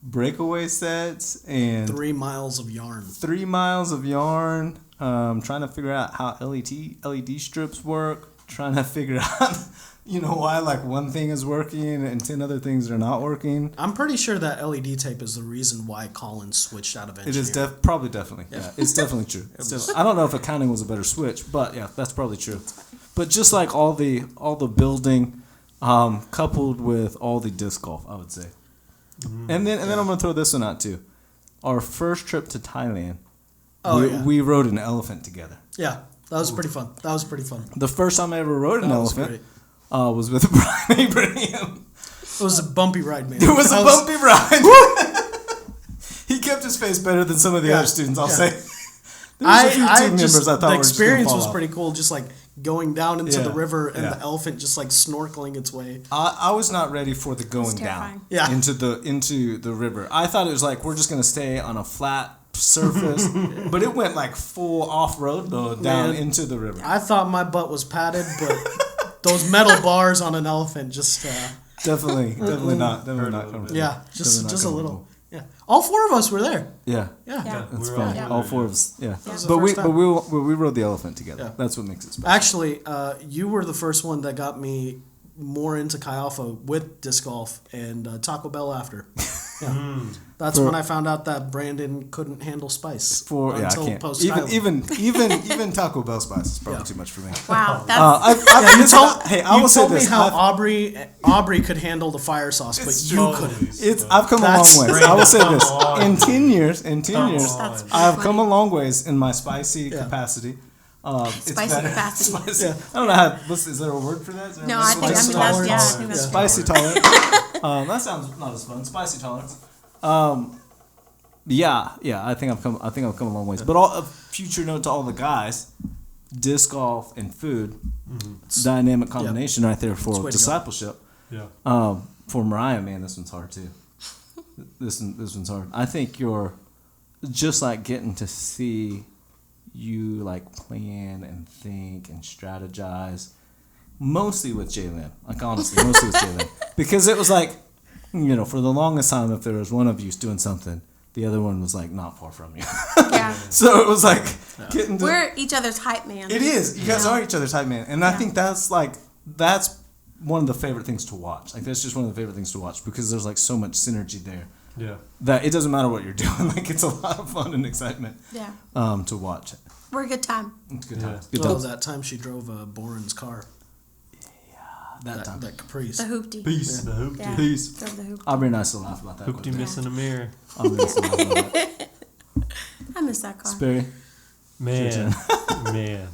breakaway sets and 3 miles of yarn. 3 miles of yarn. Trying to figure out how LED strips work. Trying to figure out, why like one thing is working and 10 other things are not working. I'm pretty sure that LED tape is the reason why Colin switched out of engineering. It is definitely. Yeah, it's definitely true. I don't know if accounting was a better switch, but yeah, that's probably true. But just like all the building, coupled with all the disc golf, I would say. And then I'm gonna throw this one out too. Our first trip to Thailand, we rode an elephant together. Yeah, that was pretty fun. The first time I ever rode an was elephant was with Mariah Abraham. It was a bumpy ride, man. It was a bumpy ride. He kept his face better than some of the other students, I'll say. There was a few team members I thought the were just gonna experience fall was off. pretty cool, just like going down into Yeah, the river and yeah. the elephant just like snorkeling its way. I was not ready for the going down terrifying. into the river. I thought it was like we're just gonna stay on a flat surface, but it went like full off road mode down Man, into the river. I thought my butt was padded, but those metal bars on an elephant just Definitely not comfortable. yeah, just Definitely not a comfortable. little. Yeah, all 4 of us were there. Yeah. Yeah. Yeah. That's We were fun. all All together, 4 yeah. of us. Yeah. was the But first time. we rode the elephant together. Yeah. That's what makes it special. Actually, you were the first one that got me more into Chi Alpha with disc golf and Taco Bell after. Yeah. That's when I found out that Brandon couldn't handle spice I until can't. post Even Taco Bell spice is probably too much for me. Wow, that's I will say told me this. how Aubrey could handle the fire sauce, but It's you true. couldn't. I've come a That's- long ways. I will say Come this. on. In 10 years, That's I have funny. come a long ways in my spicy capacity. It's Spicy better. capacity. Spicy. Yeah. I don't know how. Is there a word for that? Is there No, a I word? think Spicy that's tolerance. I think that's Spicy tolerance. That sounds not as fun. Spicy tolerance. Yeah. I think I've come a long ways. But a future note to all the guys: disc golf and food, dynamic combination right there It's the for way to go. discipleship. Yeah. For Mariah, man, this one's hard too. This one's hard. I think you're just like getting to see you like plan and think and strategize, mostly with Jalen. Like honestly, mostly with Jalen, because it was like, for the longest time, if there was one of you doing something, the other one was like not far from you. Yeah. So it was like getting to. We're each other's hype man. It is. You guys are each other's hype man, and I think that's one of the favorite things to watch. Like that's just one of the favorite things to watch because there's like so much synergy there. Yeah. That it doesn't matter what you're doing. Like it's a lot of fun and excitement. Yeah. To watch. We're a good time. It's good Yeah. times. Good Oh, times. that time she drove Boren's car. That time. That Caprice. The hoopty. Peace. The hoop. Yeah. Peace. Drove the hoop. Aubrey and I still laugh about that. Hoopty missing a mirror. Aubrey and I still laugh about that. I miss that car. Sperry. Man, man.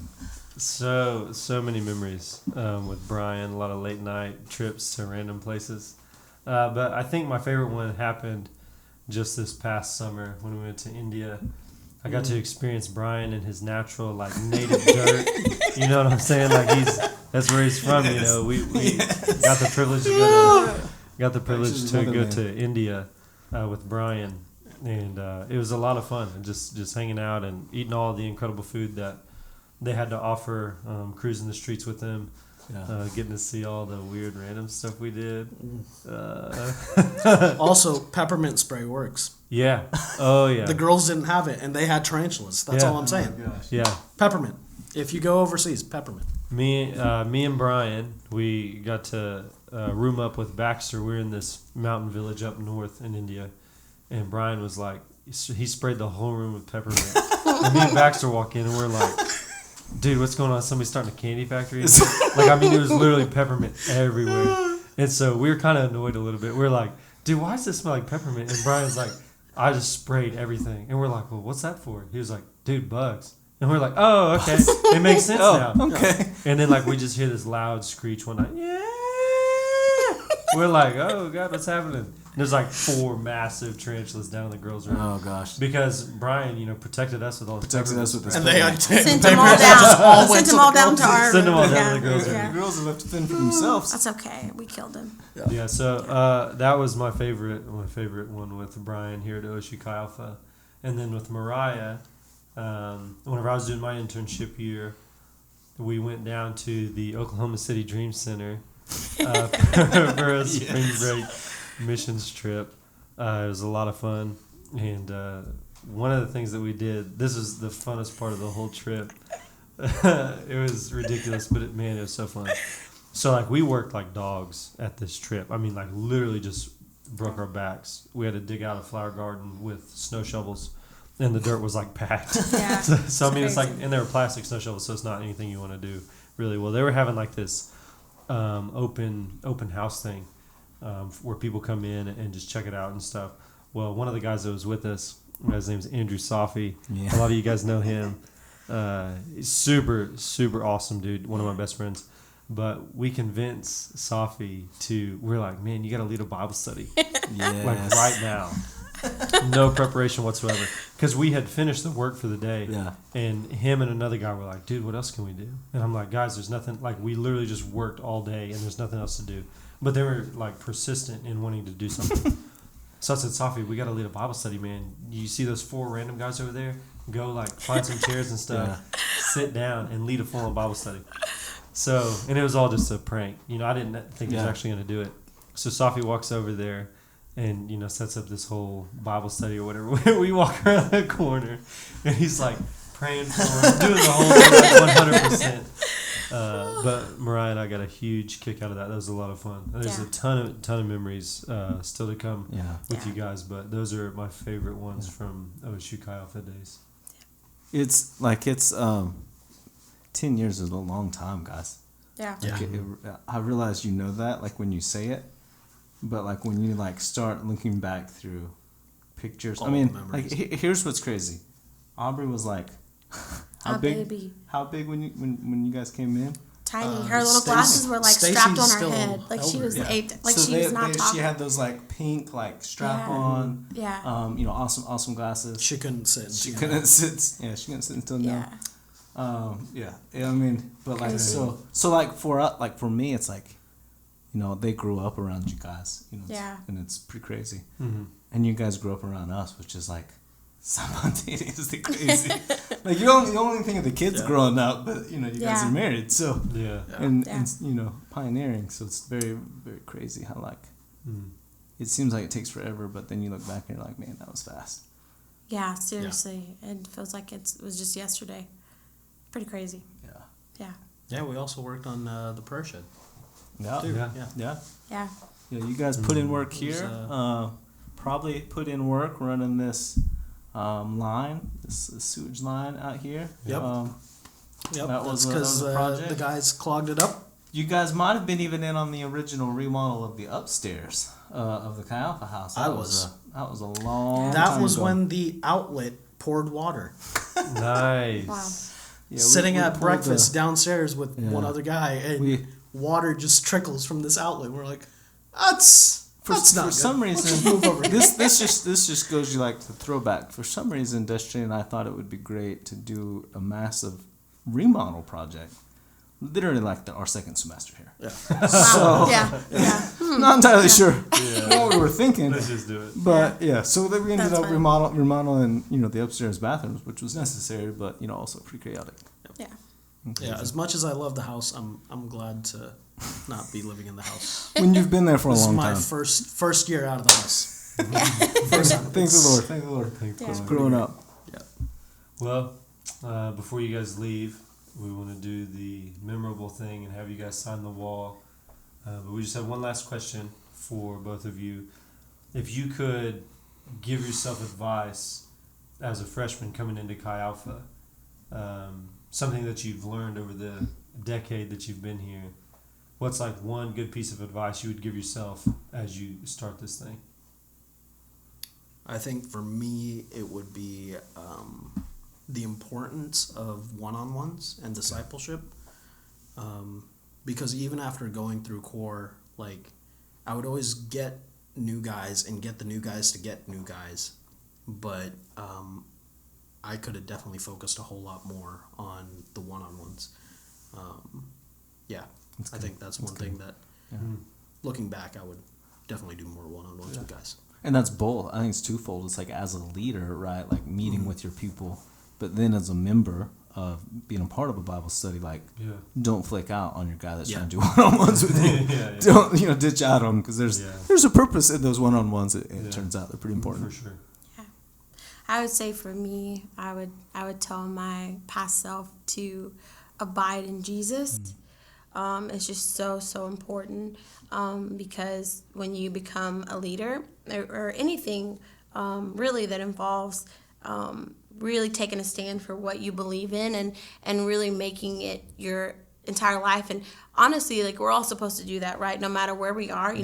So many memories with Brian. A lot of late night trips to random places. But I think my favorite one happened just this past summer when we went to India. I got to experience Brian in his natural, like native dirt. You know what I'm saying? Like that's where he's from. You know, we got the privilege to go to India with Brian, and it was a lot of fun. And just hanging out and eating all the incredible food that they had to offer. Cruising the streets with them. Yeah. Getting to see all the weird random stuff we did. Also, peppermint spray works. Yeah. Oh yeah. The girls didn't have it, and they had tarantulas. That's Yeah. all I'm saying. Yeah. Peppermint. If you go overseas, peppermint. Me and Brian, we got to room up with Baxter. We were in this mountain village up north in India, and Brian was like, he sprayed the whole room with peppermint. And me and Baxter walk in, and we're like, dude, what's going on? Somebody's starting a candy factory in here? Like, I mean, it was literally peppermint everywhere. And so we were kind of annoyed a little bit. We're like, dude, why does this smell like peppermint? And Brian's like, I just sprayed everything. And we're like, well, what's that for? He was like, dude, bugs. And we're like, oh, okay. It makes sense now. Okay. And then, like, we just hear this loud screech one night. Yeah. We're like, oh, God, what's happening? And there's, like, 4 massive tarantulas down in the girls' room. Oh, gosh. Because Brian, protected us with all his Protected us with this. And they sent them all down. Sent them all down to our Send them all room. down to the girls' room. The girls are left to fend for themselves. That's okay. We killed him. Yeah, so that was my favorite one with Brian here at OSU Chi Alpha. And then with Mariah, whenever I was doing my internship year, we went down to the Oklahoma City Dream Center for a spring break missions trip. It was a lot of fun. And one of the things that we did, this is the funnest part of the whole trip. It was ridiculous, but it was so fun. So, like, we worked like dogs at this trip. I mean, like, literally just broke our backs. We had to dig out a flower garden with snow shovels, and the dirt was, like, packed. Yeah. so I mean, it's like, and they were plastic snow shovels, so it's not anything you want to do really well. They were having, like, this open house thing where people come in and just check it out and stuff. Well, one of the guys that was with us, his name's Andrew Safi. Yeah. A lot of you guys know him. He's super, super awesome dude, one of my best friends. But we convinced Safi we're like, man, you got to lead a Bible study. Yes. Like right now. No preparation whatsoever. Because we had finished the work for the day. Yeah. And him and another guy were like, dude, what else can we do? And I'm like, guys, there's nothing. Like, we literally just worked all day and there's nothing else to do. But they were, like, persistent in wanting to do something. So I said, Safi, we got to lead a Bible study, man. You see those 4 random guys over there? Go, like, find some chairs and stuff. Yeah. Sit down and lead a formal Bible study. So, and it was all just a prank. You know, I didn't think he was actually going to do it. So Safi walks over there and, you know, sets up this whole Bible study or whatever. We walk around the corner and he's like praying for him, doing the whole thing like 100%. But Mariah and I got a huge kick out of that. That was a lot of fun. There's a ton of memories still to come with you guys, but those are my favorite ones from OSU Chi Alpha days. It's 10 years is a long time, guys. Yeah. I realize you know that, like, when you say it, but, like, when you, like, start looking back through pictures. I mean, like, here's what's crazy. Aubrey was, like, how big when you guys came in? Tiny. Her little glasses were, like, strapped on her head. Like, she was 8. Like, so she was not talking. She had those, like, pink, like, strap on. Yeah. You know, awesome glasses. She couldn't sit. She couldn't sit. Yeah, she couldn't sit until now. Yeah. I mean, but like so like for me, it's like, you know, they grew up around you guys, you know, and it's pretty crazy. Mm-hmm. And you guys grew up around us, which is like simultaneously crazy. Like you only think of the kids growing up, but you know, you guys are married, so and you know, pioneering. So it's very, very crazy how like it seems like it takes forever, but then you look back and you're like, man, that was fast. Yeah, seriously, it feels like it was just yesterday. Pretty crazy. Yeah. We also worked on the prayer shed. Yeah. You guys put in work here. Probably put in work running this line, this sewage line out here. Yep. That was because a project. The guys clogged it up. You guys might have been even in on the original remodel of the upstairs of the Chi Alpha house. That was a long. That was when the outlet poured water. Nice. Wow. Yeah, sitting at breakfast downstairs with one other guy, and water just trickles from this outlet. We're like, that's not good. For some reason, move over. This just goes you like the throwback. For some reason, Destiny and I thought it would be great to do a massive remodel project. Literally like our second semester here. Yeah. So not entirely sure what we were thinking. Let's just do it. But so then we ended up remodeling, you know, the upstairs bathrooms, which was necessary, but you know, also pretty chaotic. Yeah. As much as I love the house, I'm glad to not be living in the house. When you've been there for a long time. This is my first year out of the house. Thank the Lord. Thanks growing up. Yeah. Well, before you guys leave, we want to do the memorable thing and have you guys sign the wall. But we just have one last question for both of you. If you could give yourself advice as a freshman coming into Chi Alpha, something that you've learned over the decade that you've been here, what's like one good piece of advice you would give yourself as you start this thing? I think for me, it would be the importance of one-on-ones and discipleship. Because even after going through core, like, I would always get new guys and get the new guys to get new guys, but I could have definitely focused a whole lot more on the one-on-ones. I think that's one thing that, looking back, I would definitely do more one-on-ones with guys. And that's both. I think it's twofold. It's like as a leader, right? Like meeting with your people, but then as a member of being a part of a Bible study, like don't flick out on your guy that's trying to do one-on-ones with you. Don't ditch out on them, because there's a purpose in those one-on-ones. It turns out they're pretty important. For sure. Yeah, I would say for me, I would tell my past self to abide in Jesus. It's just so important, because when you become a leader or anything really that involves really taking a stand for what you believe in and really making it your entire life. And honestly, like, we're all supposed to do that, right? No matter where we are,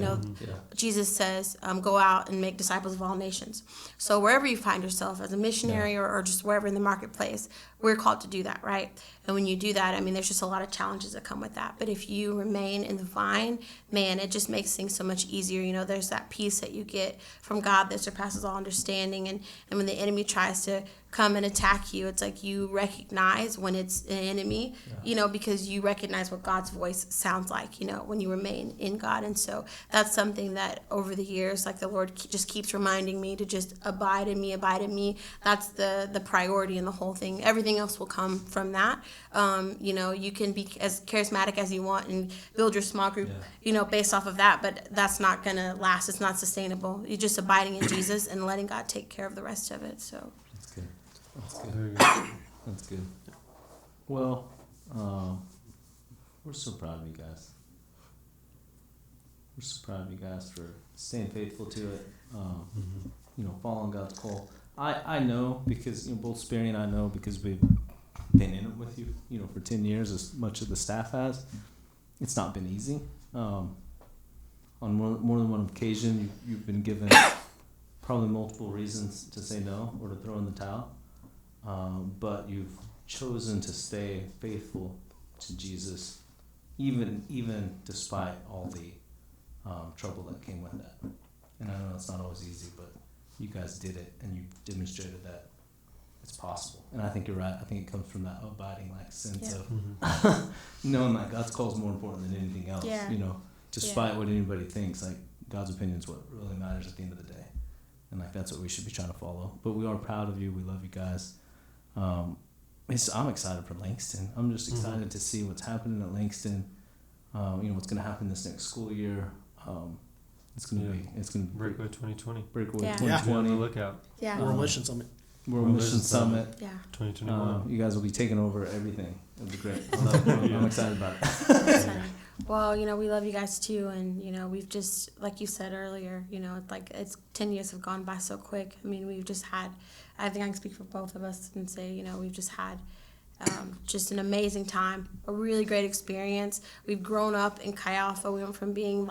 Jesus says, go out and make disciples of all nations. So wherever you find yourself as a missionary or just wherever in the marketplace, we're called to do that, right? And when you do that, I mean, there's just a lot of challenges that come with that. But if you remain in the vine, man, it just makes things so much easier. There's that peace that you get from God that surpasses all understanding. And when the enemy tries to come and attack you, it's like you recognize when it's an enemy, because you recognize what God's voice sounds like, when you remain in God. And so that's something that over the years, like, the Lord just keeps reminding me to just abide in me. That's the priority in the whole thing. Everything else will come from that. You can be as charismatic as you want and build your small group, based off of that, but that's not going to last. It's not sustainable. You're just abiding in Jesus and letting God take care of the rest of it. So That's good. That's good. Well, we're so proud of you guys. We're so proud of you guys for staying faithful to it. Following God's call. I know, because both Sparry and I know, because we've been in it with you, for 10 years, as much of the staff has. It's not been easy. On more than one occasion, you've been given probably multiple reasons to say no or to throw in the towel. But you've chosen to stay faithful to Jesus, even despite all the trouble that came with that. And I know it's not always easy, but you guys did it, and you demonstrated that it's possible. And I think you're right. I think it comes from that abiding sense of knowing that God's call is more important than anything else. Despite what anybody thinks, God's opinion is what really matters at the end of the day. And that's what we should be trying to follow. But we are proud of you. We love you guys. I'm excited for Langston. I'm just excited to see what's happening at Langston. What's going to happen this next school year. It's going to be Breakaway 2020. Breakaway 2020. Be on the lookout. yeah. World Mission Summit. World Mission Summit. Yeah. 2021. You guys will be taking over everything. It'll be great. I'm excited about it. Well, we love you guys too, and we've just, like you said earlier, it's 10 years have gone by so quick. I mean, we've just had, I think I can speak for both of us and say, we've just had just an amazing time, a really great experience. We've grown up in Chi Alpha. We went from being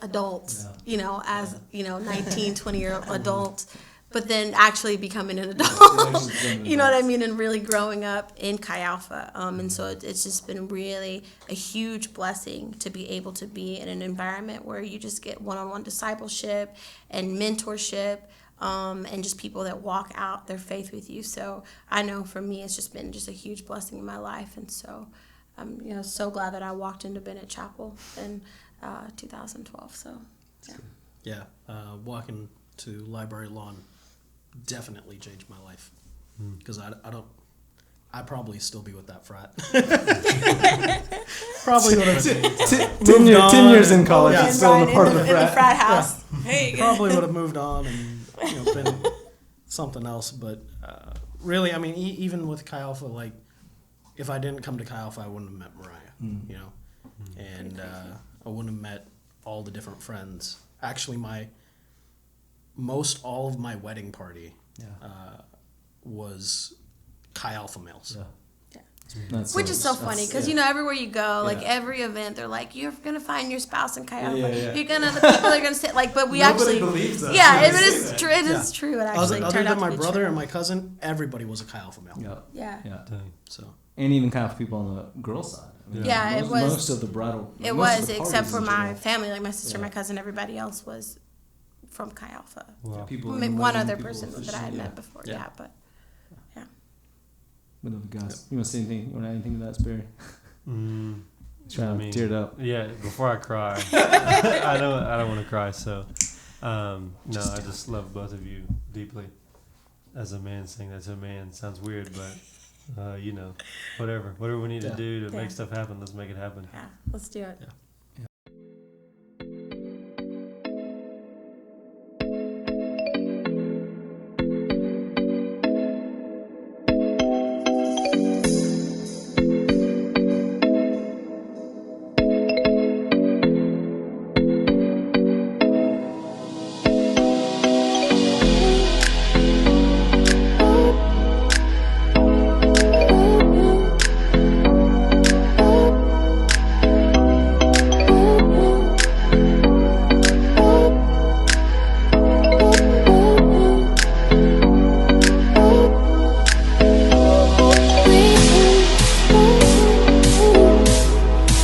adults, as 19, 20-year-old adults, but then actually becoming an adult, you know what I mean, and really growing up in Chi Alpha. And so it's just been really a huge blessing to be able to be in an environment where you just get one-on-one discipleship and mentorship, and just people that walk out their faith with you. So I know for me, it's just been just a huge blessing in my life. And so I'm so glad that I walked into Bennett Chapel in 2012. So Yeah, walking to Library Lawn definitely changed my life, because I'd probably still be with that frat. Probably would have 10 years in college, and still in the part of the frat house. Probably would have moved on and been something else. But really, I mean, even with Chi Alpha, if I didn't come to Chi Alpha, I wouldn't have met Mariah, and I wouldn't have met all the different friends. Actually, all of my wedding party was Chi Alpha males. Which is so funny because everywhere you go, like every event, they're like, "You're gonna find your spouse in Chi Alpha. You're the people are gonna say like." But we Nobody actually, believes us. it is true. It is true. It actually Other turned out than to my be brother true. and my cousin, everybody was a Chi Alpha male. Yeah. So And even kind of people on the girl side. It was most of the bridal. It most of was the except parties for in my general. family, like my sister, my cousin. Everybody else was from Chi Alpha. Wow. People Maybe in the one wedding, other people person that I officially, had met before. Yeah. But But the guys, you want to say anything? You want to add anything to that, Sparry? Trying to tear it up. Yeah, before I cry, I don't want to cry. So, no, I just love both of you deeply. As a man saying that to a man sounds weird, but whatever we need to do to make stuff happen, let's make it happen. yeah, let's do it. Yeah.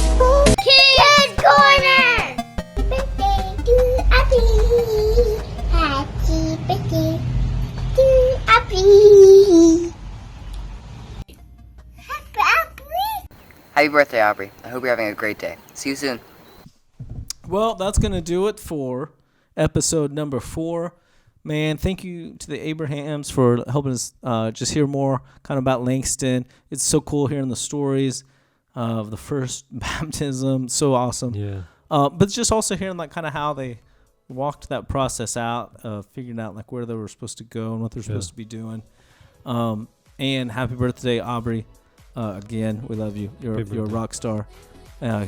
Kidz Corner! Birthday to Aubrey. Happy birthday to Aubrey. Happy Aubrey. Happy birthday, Aubrey. I hope you're having a great day. See you soon. Well, that's going to do it for episode number 4. Man, thank you to the Abrahams for helping us just hear more kind of about Langston. It's so cool hearing the stories of the first baptism. So awesome. Yeah. But just also hearing like kind of how they walked that process out, figuring out like where they were supposed to go and what they're supposed to be doing. And happy birthday, Aubrey. Again, we love you. You're a rock star.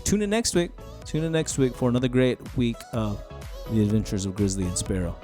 Tune in next week. Tune in next week for another great week of the Adventures of Grizzly and Sparrow.